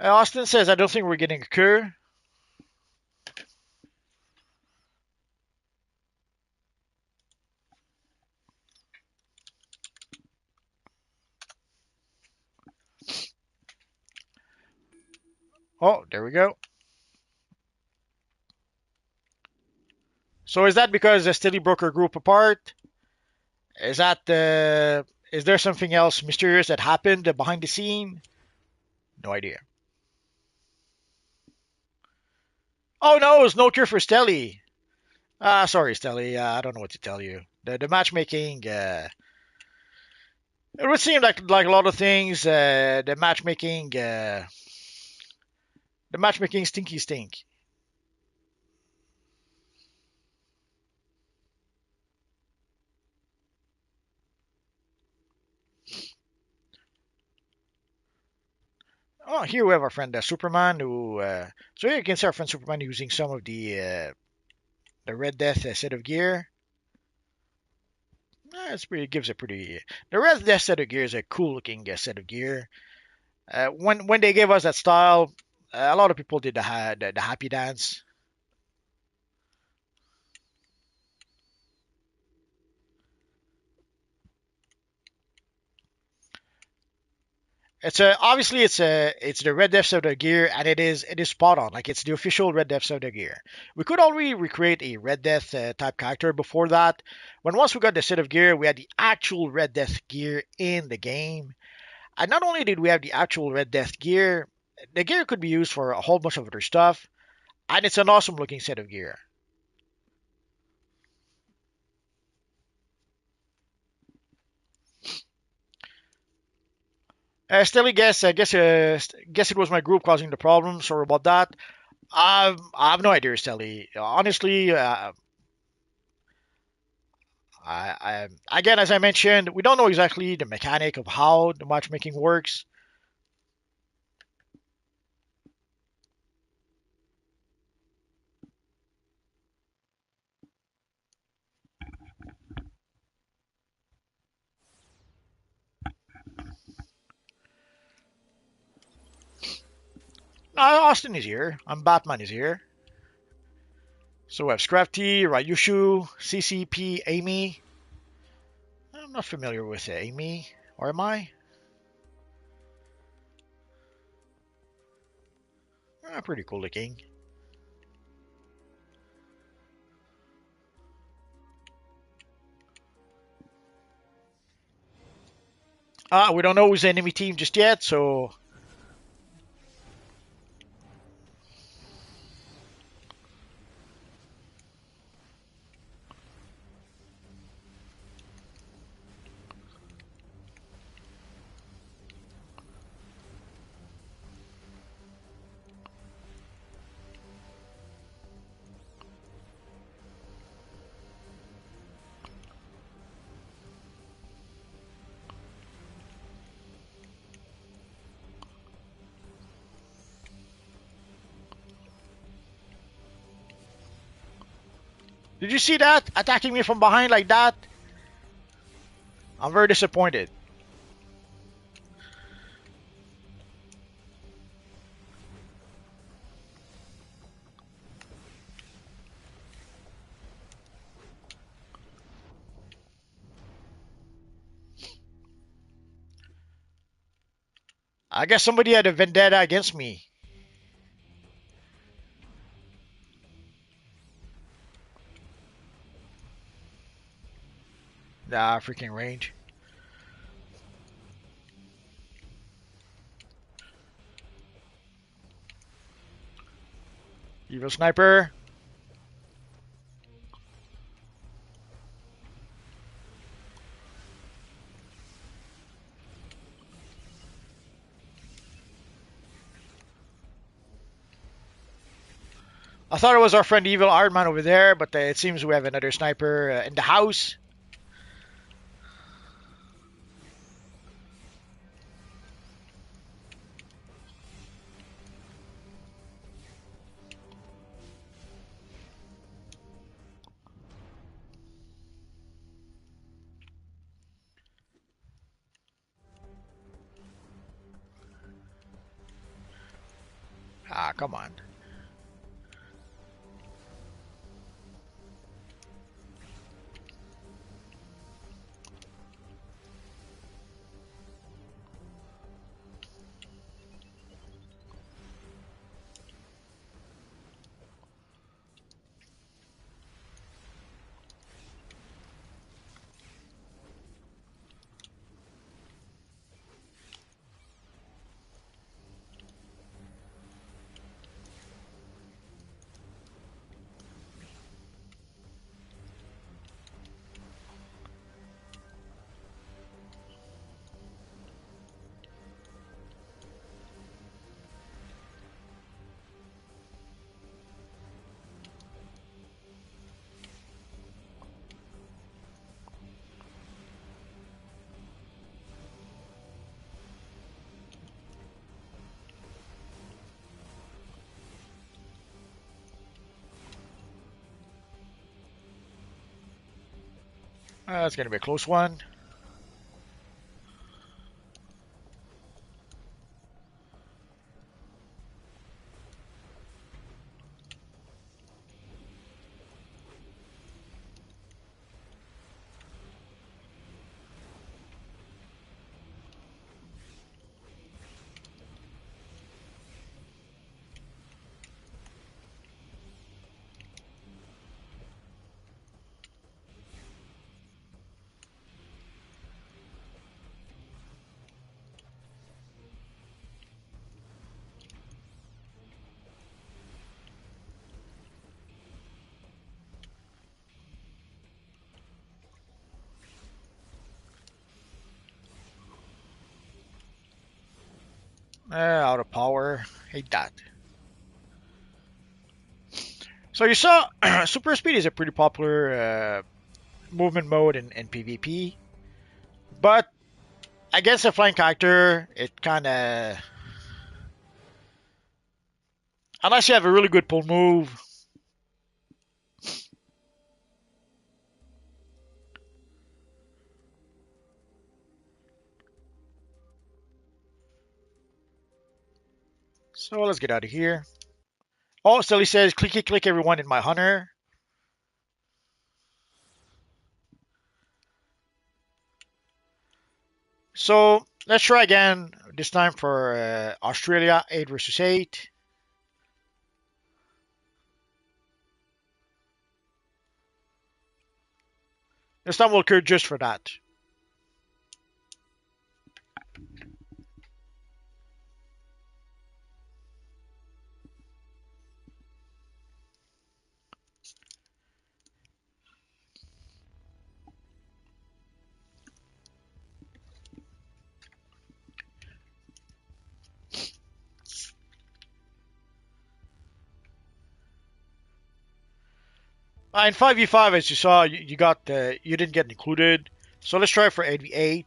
Austin says, I don't think we're getting a cure. Oh, there we go. So is that because the Steady Broker group apart? Is that is there something else mysterious that happened behind the scene? No idea. Oh no, it's no cure for Stelly. Ah, sorry, Stelly. I don't know what to tell you. The matchmaking. It would seem like a lot of things. The matchmaking stinky stink. Oh, here we have our friend Superman, who. So here you can see our friend Superman using some of the Red Death set of gear. It's pretty. Gives a pretty. The Red Death set of gear is a cool looking set of gear. When they gave us that style, a lot of people did the happy dance. It's the Red Death Soda gear, and it is spot on. Like, it's the official Red Death Soda gear. We could already recreate a Red Death type character before that. When once we got the set of gear, we had the actual Red Death gear in the game. And not only did we have the actual Red Death gear, the gear could be used for a whole bunch of other stuff, and it's an awesome looking set of gear. Still, I guess it was my group causing the problem. Sorry about that. I have no idea, Stelly. Honestly, again, as I mentioned, we don't know exactly the mechanic of how the matchmaking works. Austin is here. I'm Batman is here. So we have Scrafty, Ryushu, CCP, Amy. I'm not familiar with Amy, or am I? Pretty cool looking. We don't know who's the enemy team just yet, so did you see that? Attacking me from behind like that? I'm very disappointed. I guess somebody had a vendetta against me. Nah, freaking range. Evil sniper. I thought it was our friend Evil Iron Man over there, but it seems we have another sniper in the house. come on. That's going to be a close one. Out of power. Hate that. So you saw super speed is a pretty popular movement mode in PvP, but against a flying character, it kind of, unless you have a really good pull move. So let's get out of here. Oh, Sully says, clicky click everyone in my hunter. So let's try again, this time for Australia 8 versus 8. This time we'll cure just for that. In 5v5, as you saw, you got you didn't get included. So let's try for 8v8.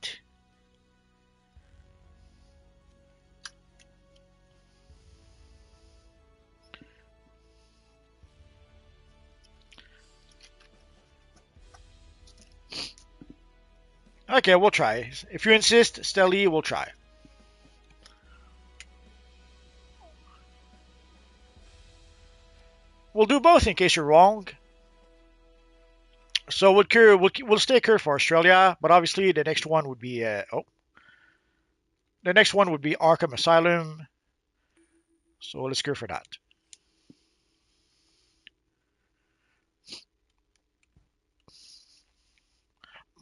Okay, we'll try. If you insist, Stelly, we'll try. We'll do both in case you're wrong. So we'll stay cure for Australia, but obviously the next one would be the next one would be Arkham Asylum. So let's cure for that.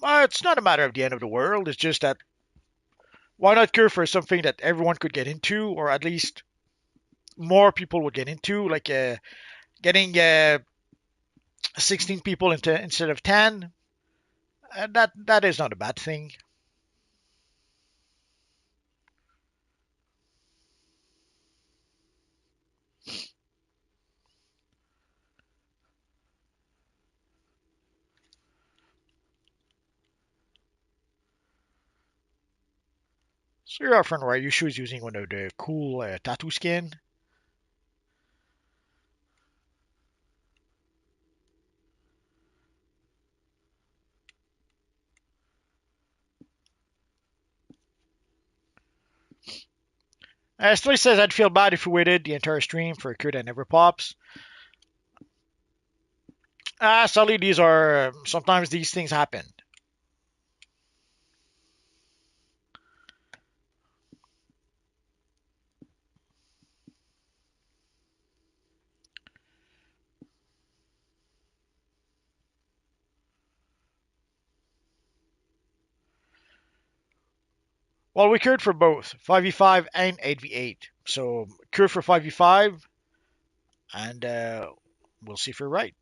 It's not a matter of the end of the world. It's just that why not cure for something that everyone could get into, or at least more people would get into, like getting 16 people into instead of 10. That is not a bad thing. So your friend Ryushu is using one of the cool tattoo skin. Still says I'd feel bad if we waited the entire stream for a cure that never pops. Sadly, these are sometimes these things happen. Well, we cured for both 5v5 and 8v8. So cure for 5v5, and we'll see if you're right.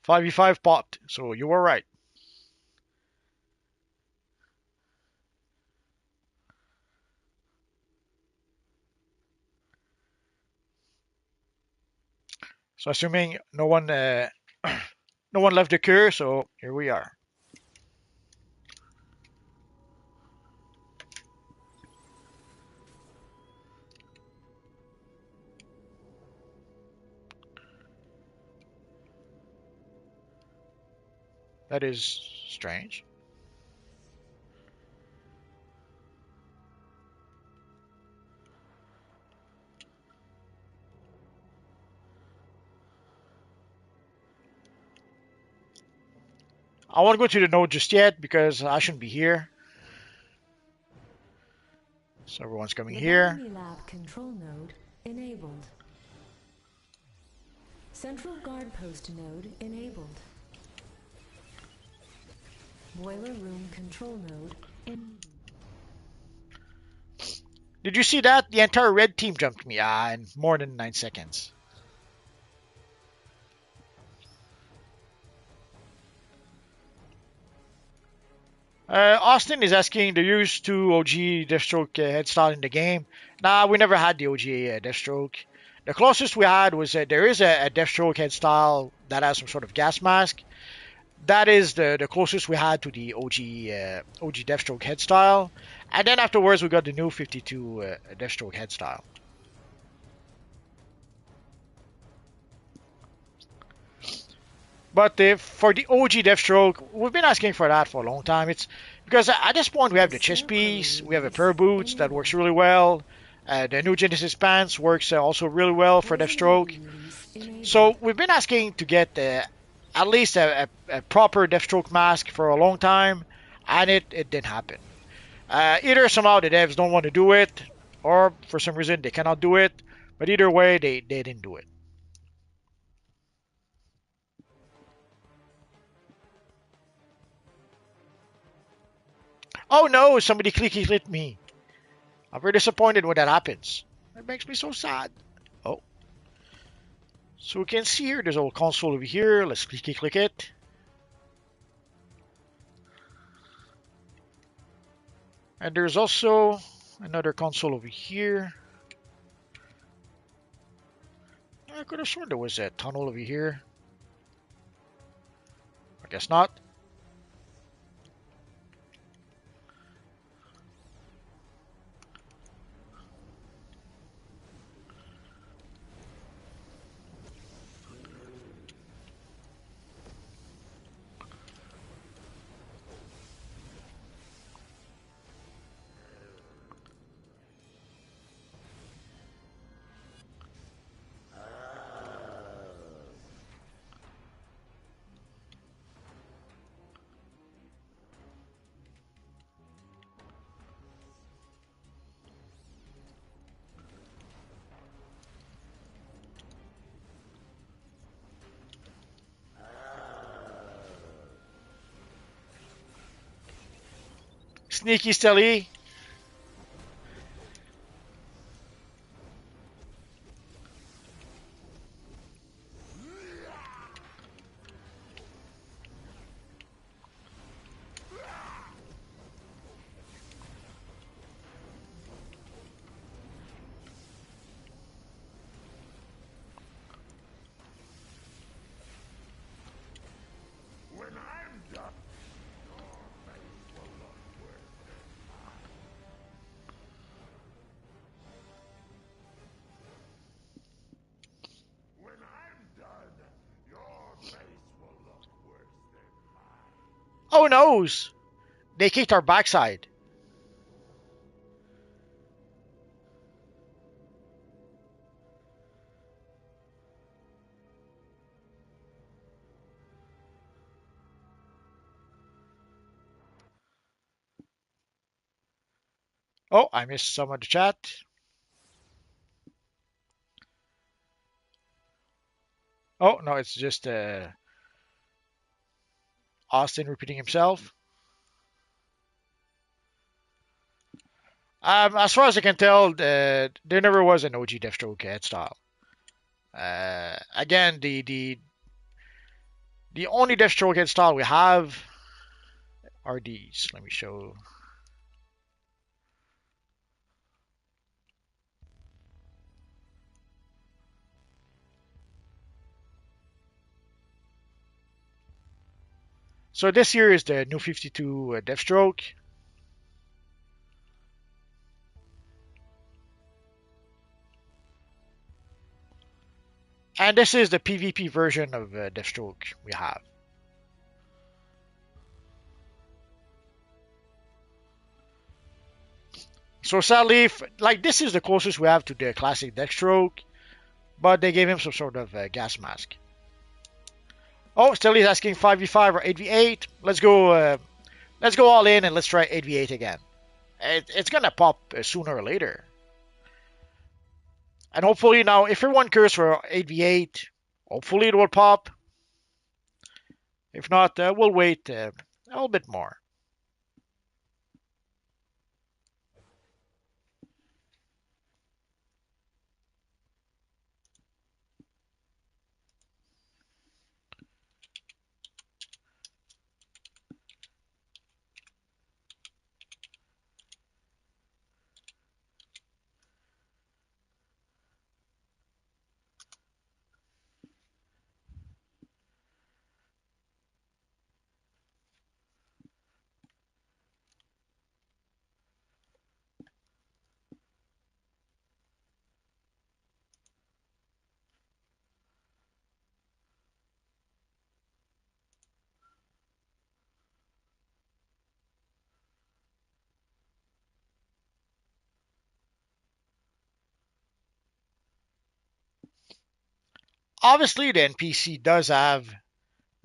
5v5 popped, so you were right. So assuming no one no one left the cure, so here we are. That is strange. I won't go to the node just yet because I shouldn't be here. So everyone's coming here. Laboratory lab control node enabled. Central guard post node enabled. Boiler room control node enabled. Did you see that? The entire red team jumped me in more than 9 seconds. Austin is asking, there used to OG Deathstroke head style in the game. Nah, we never had the OG Deathstroke. The closest we had was there is a Deathstroke head style that has some sort of gas mask. That is the closest we had to the OG Deathstroke head style. And then afterwards we got the new 52 Deathstroke head style. But for the OG Deathstroke, we've been asking for that for a long time. It's because at this point we have the chest piece, we have a pair of boots that works really well. The new Genesis pants works also really well for Deathstroke. So we've been asking to get at least a proper Deathstroke mask for a long time, and it didn't happen. Either somehow the devs don't want to do it, or for some reason they cannot do it. But either way, they didn't do it. Oh no, somebody clicky hit me. I'm very disappointed when that happens. That makes me so sad. Oh. So we can see here, there's a little console over here. Let's click it. And there's also another console over here. I could have sworn there was a tunnel over here. I guess not. Sneaky Stelly. Oh no! They kicked our backside. Oh, I missed some of the chat. Oh no, it's just Austin repeating himself. As far as I can tell, there never was an OG Deathstroke head style. Again, the only Deathstroke head style we have are these. Let me show. So this here is the new 52 Deathstroke. And this is the PvP version of Deathstroke we have. So sadly, like this is the closest we have to the classic Deathstroke, but they gave him some sort of gas mask. Oh, still he's asking 5v5 or 8v8. Let's go. Let's go all in and let's try 8v8 again. It's gonna pop sooner or later. And hopefully now, if everyone cares for 8v8, hopefully it will pop. If not, we'll wait a little bit more. Obviously, the NPC does have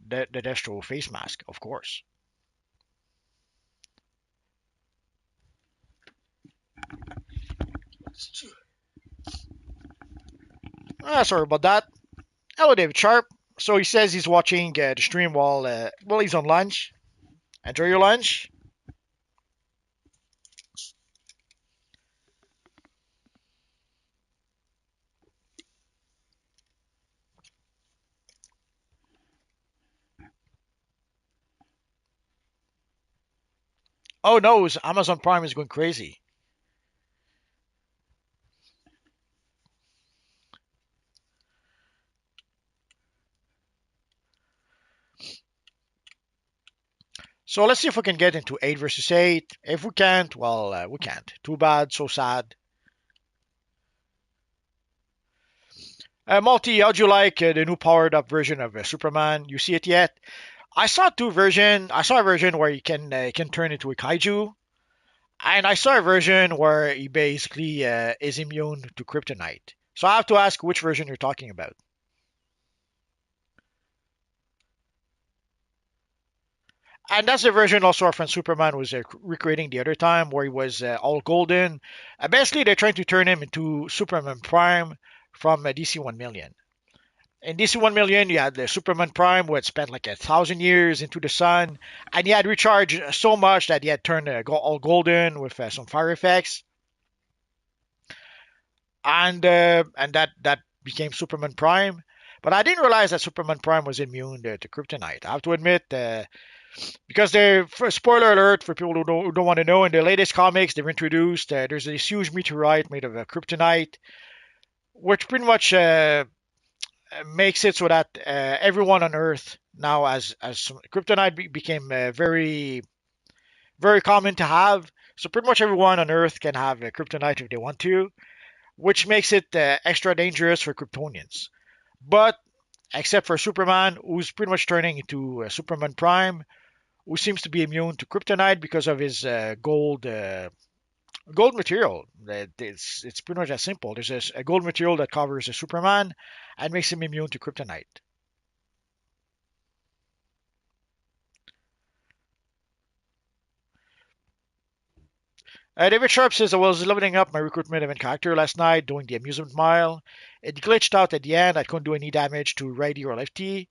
the Destro face mask, of course. Sorry about that. Hello, David Sharp. So he says he's watching the stream while he's on lunch. Enjoy your lunch. Oh no, Amazon Prime is going crazy. So let's see if we can get into 8 versus 8. If we can't, well, we can't. Too bad, so sad. Multi, how'd you like the new powered up version of Superman? You see it yet? I saw two version. I saw a version where you can turn into a kaiju, and I saw a version where he basically is immune to kryptonite. So I have to ask which version you're talking about. And that's the version also our friend Superman was recreating the other time, where he was all golden. Basically, they're trying to turn him into Superman Prime from DC 1 million. In DC 1 million, you had the Superman Prime, who had spent like 1,000 years into the sun, and he had recharged so much that he had turned all golden with some fire effects, and that became Superman Prime. But I didn't realize that Superman Prime was immune to kryptonite. I have to admit, because spoiler alert for people who don't want to know, in the latest comics they've introduced there's this huge meteorite made of kryptonite, which pretty much makes it so that everyone on Earth now, as kryptonite became very common to have. So pretty much everyone on Earth can have kryptonite if they want to, which makes it extra dangerous for Kryptonians. But except for Superman, who's pretty much turning into Superman Prime, who seems to be immune to kryptonite because of his gold material. It's pretty much that simple. There's a gold material that covers a Superman and makes him immune to kryptonite. David Sharp says I was leveling up my recruitment event character last night doing the amusement mile. It glitched out at the end. I couldn't do any damage to righty or lefty,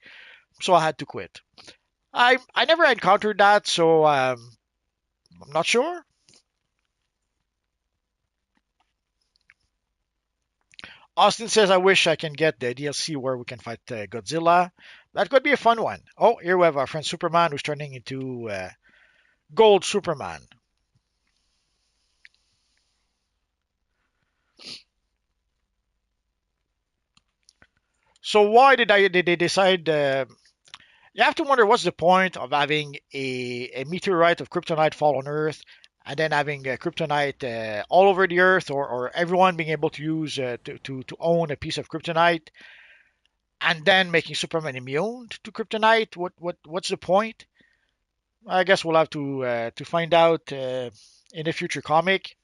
so I had to quit. I never encountered that, so I'm not sure. Austin says I wish I can get the DLC where we can fight Godzilla. That could be a fun one. Oh, here we have our friend Superman who's turning into Gold Superman. So why did they decide? You have to wonder what's the point of having a meteorite of kryptonite fall on Earth, and then having kryptonite all over the Earth, or everyone being able to use to own a piece of kryptonite, and then making Superman immune to kryptonite. What's the point? I guess we'll have to find out in a future comic.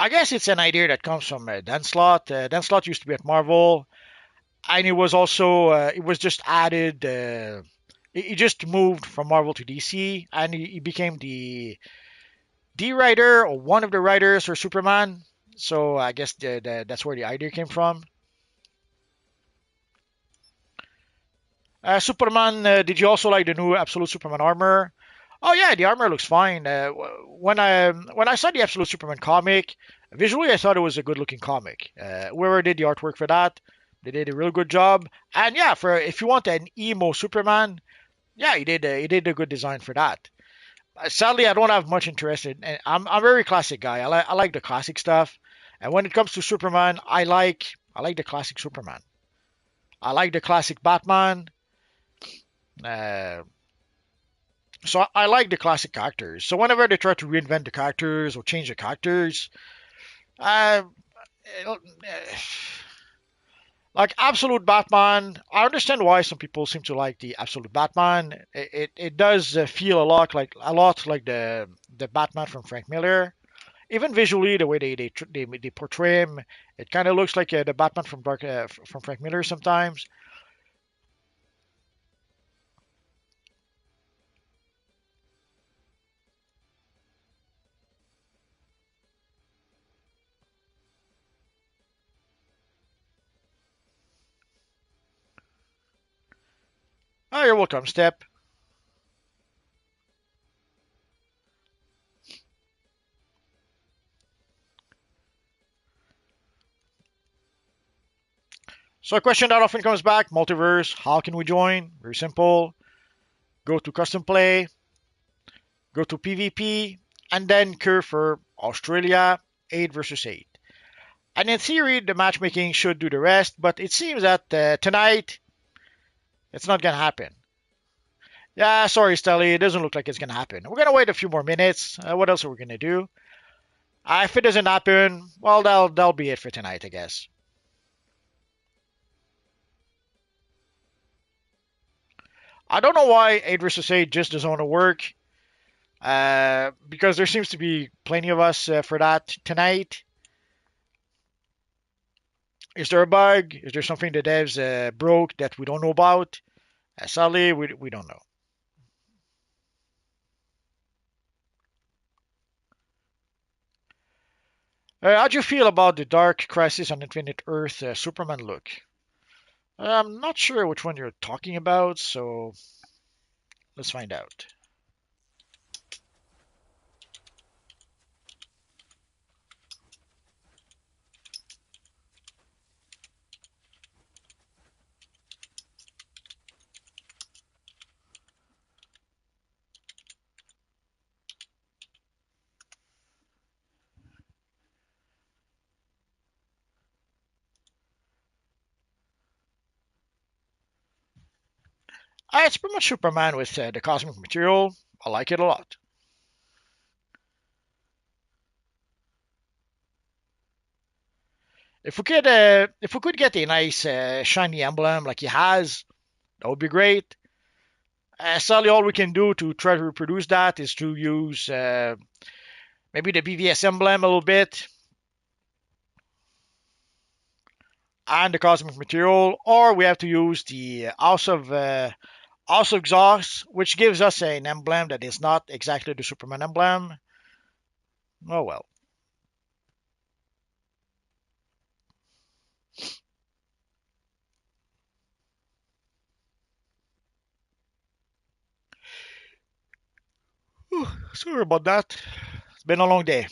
I guess it's an idea that comes from Dan Slott. Dan Slott used to be at Marvel, and it was also it was just added. He just moved from Marvel to DC, and he became the writer or one of the writers for Superman. So I guess that's where the idea came from. Superman, did you also like the new Absolute Superman armor? Oh yeah, the armor looks fine. When I saw the Absolute Superman comic, visually I thought it was a good looking comic. Whoever did the artwork for that, they did a real good job. And yeah, for if you want an emo Superman, yeah, he did a good design for that. Sadly, I don't have much interest in. And I'm a very classic guy. I like the classic stuff. And when it comes to Superman, I like the classic Superman. I like the classic Batman. Uh, so I like the classic characters. So whenever they try to reinvent the characters or change the characters, uh, like Absolute Batman, I understand why some people seem to like the Absolute Batman. It does feel a lot like the Batman from Frank Miller. Even visually, the way they portray him, it kind of looks like the Batman from Frank Miller sometimes. Oh, you're welcome, Step. So a question that often comes back: multiverse. How can we join? Very simple. Go to custom play, go to PvP, and then queue for Australia 8 versus 8. And in theory, the matchmaking should do the rest, but it seems that tonight it's not gonna happen. Yeah, sorry, Stelly, it doesn't look like it's gonna happen. We're gonna wait a few more minutes. What else are we gonna do? If it doesn't happen, well, that'll be it for tonight, I guess. I don't know why 8 versus 8 just doesn't want to work. Because there seems to be plenty of us for that tonight. Is there a bug? Is there something the devs broke that we don't know about? Sadly, we don't know. How do you feel about the Dark Crisis on Infinite Earth Superman look? I'm not sure which one you're talking about, so let's find out. It's pretty much Superman with the cosmic material. I like it a lot. If we could get a nice shiny emblem like he has, that would be great. Sadly, all we can do to try to reproduce that is to use maybe the BVS emblem a little bit and the cosmic material, or we have to use the House of Exhaust, which gives us an emblem that is not exactly the Superman emblem. Oh well. Whew, sorry about that. It's been a long day.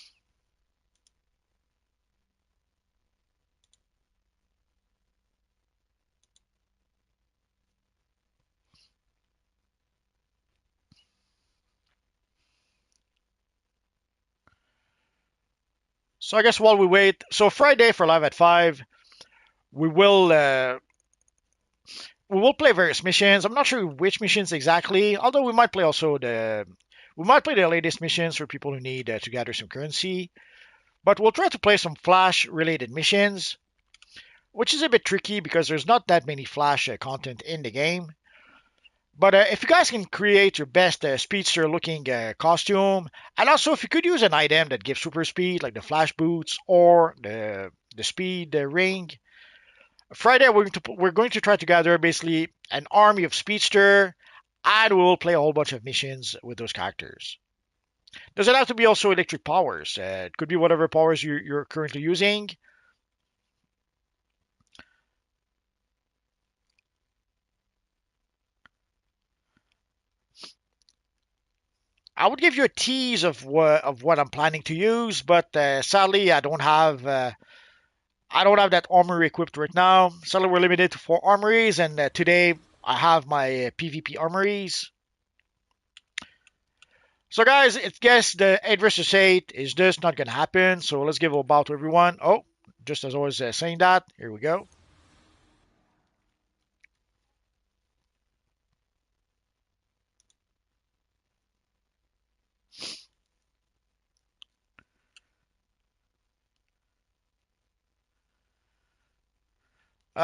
So I guess while we wait, so Friday for live at 5, we will uh, we will play various missions. I'm not sure which missions exactly, although we might play the latest missions for people who need to gather some currency. But we'll try to play some Flash related missions, which is a bit tricky because there's not that many Flash content in the game. But if you guys can create your best speedster looking costume, and also if you could use an item that gives super speed, like the flash boots or the speed ring, Friday we're going to try to gather basically an army of speedster, and we will play a whole bunch of missions with those characters. Does it have to be also electric powers? It could be whatever powers you're currently using. I would give you a tease of what I'm planning to use, but sadly I don't have that armory equipped right now. Sadly, we're limited to 4 armories, and today I have my PvP armories. So, guys, it's guess the 8 versus 8 is just not gonna happen. So let's give a bow to everyone. Oh, just as I was saying that, here we go.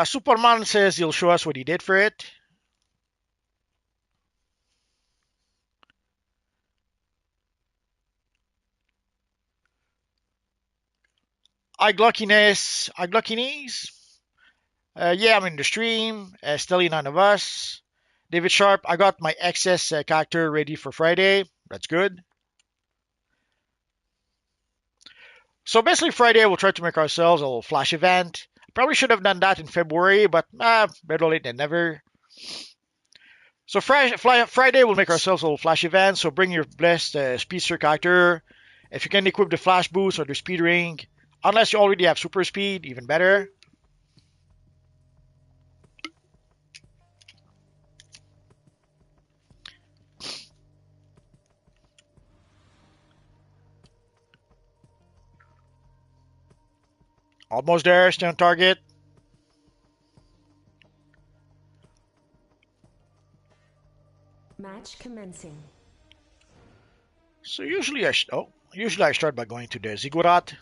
Superman says he'll show us what he did for it. Igluckiness. Yeah, I'm in the stream. Still none of us. David Sharp, I got my excess character ready for Friday. That's good. So basically, Friday we'll try to make ourselves a little flash event. Probably should have done that in February, but better late than never. So Friday we'll make ourselves a little flash event. So bring your blessed speedster character. If you can equip the flash boost or the speed ring, unless you already have super speed, even better. Almost there, stay on target. Match commencing. So usually I start by going to the ziggurat.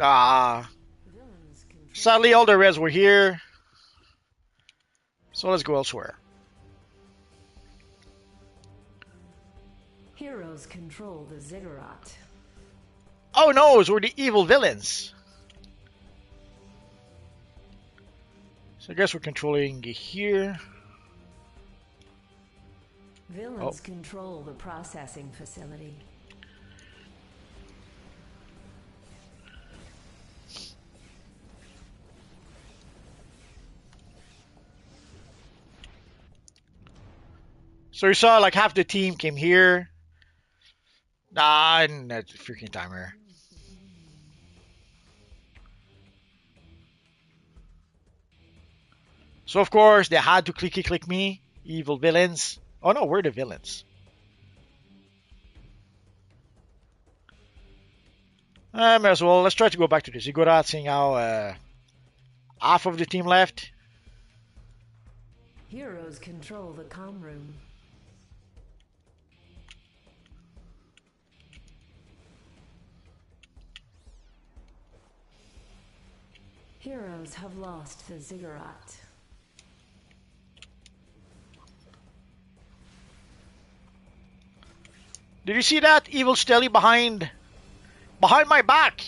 Ah, sadly all the reds were here, so let's go elsewhere. Heroes control the ziggurat. Oh no, we're the evil villains. So I guess we're controlling here. Villains control the processing facility. So you saw like half the team came here. And that freaking timer. So of course they had to click me, evil villains. Oh no, we're the villains. Might as well. Let's try to go back to the Ziggurat, seeing how half of the team left. Heroes control the comm room. Heroes have lost the Ziggurat. Did you see that evil Stelly behind my back?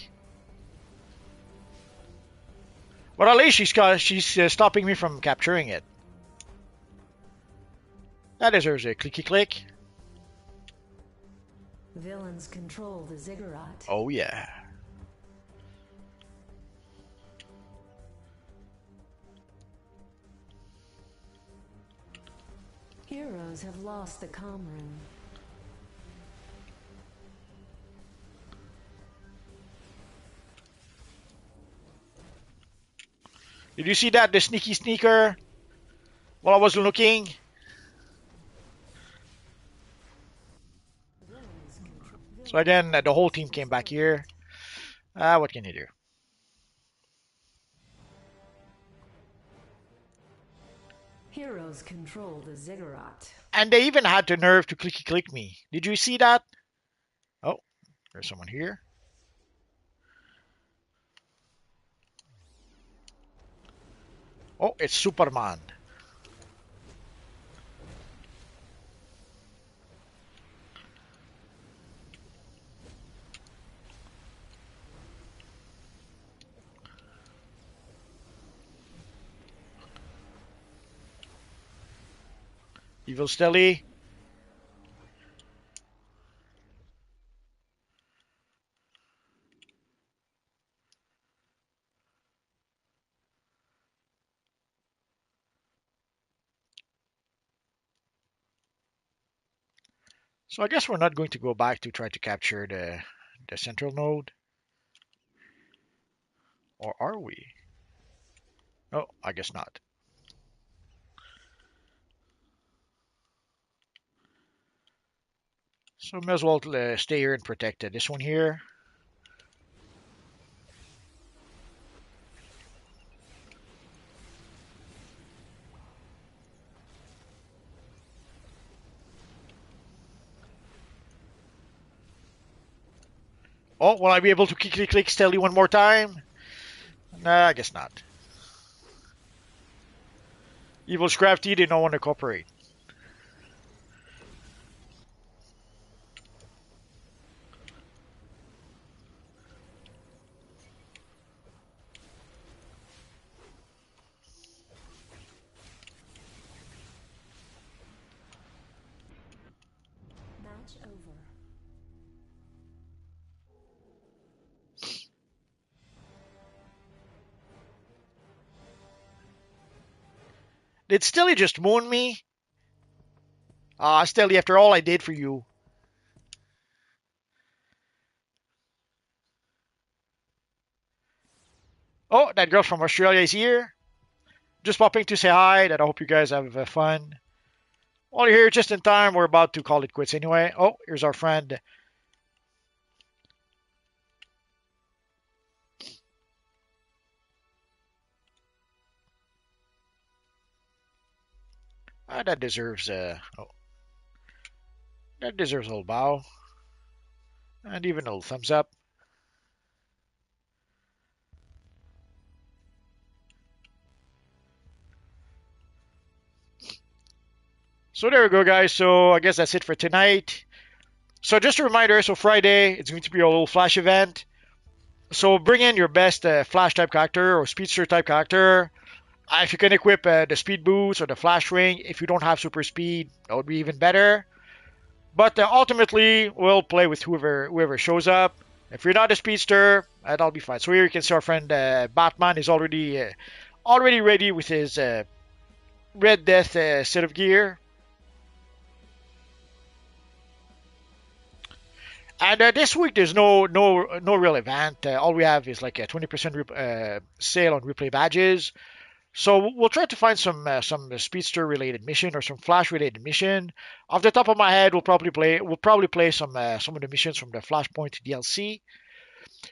But at least she's stopping me from capturing it. That deserves a clicky click. Villains control the Ziggurat. Oh yeah. Heroes have lost the comm room. Did you see that? The sneaky sneaker? While I was looking. So again, the whole team came back here. What can you do? Heroes control the Ziggurat. And they even had the nerve to clicky click me. Did you see that? Oh, there's someone here. Oh, it's Superman. Evil Stelly. So I guess we're not going to go back to try to capture the central node. Or are we? Oh, I guess not. So may as well stay here and protect this one here. Oh, will I be able to click Stelly one more time? Nah, I guess not. Evil Scrafty did not want to cooperate. Match over. Did Stelly just moon me? Ah, Stelly, after all I did for you. Oh, that girl from Australia is here. Just popping to say hi, that I hope you guys have fun. Well, you're here just in time. We're about to call it quits anyway. Oh, here's our friend. That deserves that deserves a little bow. And even a little thumbs up. So there we go, guys. So I guess that's it for tonight. So just a reminder, so Friday, it's going to be a little flash event. So bring in your best flash type character or speedster type character. If you can equip the speed boots or the flash ring, if you don't have super speed, that would be even better. But ultimately, we'll play with whoever shows up. If you're not a speedster, that'll be fine. So here you can see our friend Batman is already ready with his Red Death set of gear. And this week there's no real event. All we have is like a 20% sale on replay badges. So we'll try to find some speedster related mission or some flash related mission. Off the top of my head, we'll probably play some of the missions from the Flashpoint DLC.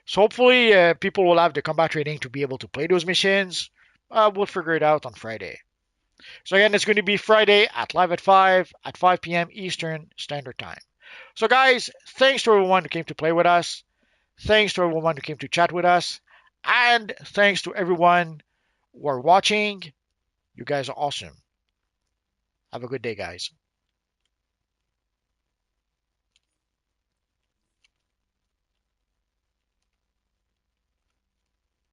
So hopefully people will have the combat training to be able to play those missions. We'll figure it out on Friday. So again, it's going to be Friday at live at 5 p.m. Eastern Standard Time. So guys, thanks to everyone who came to play with us. Thanks to everyone who came to chat with us. And thanks to everyone who are watching. You guys are awesome. Have a good day, guys.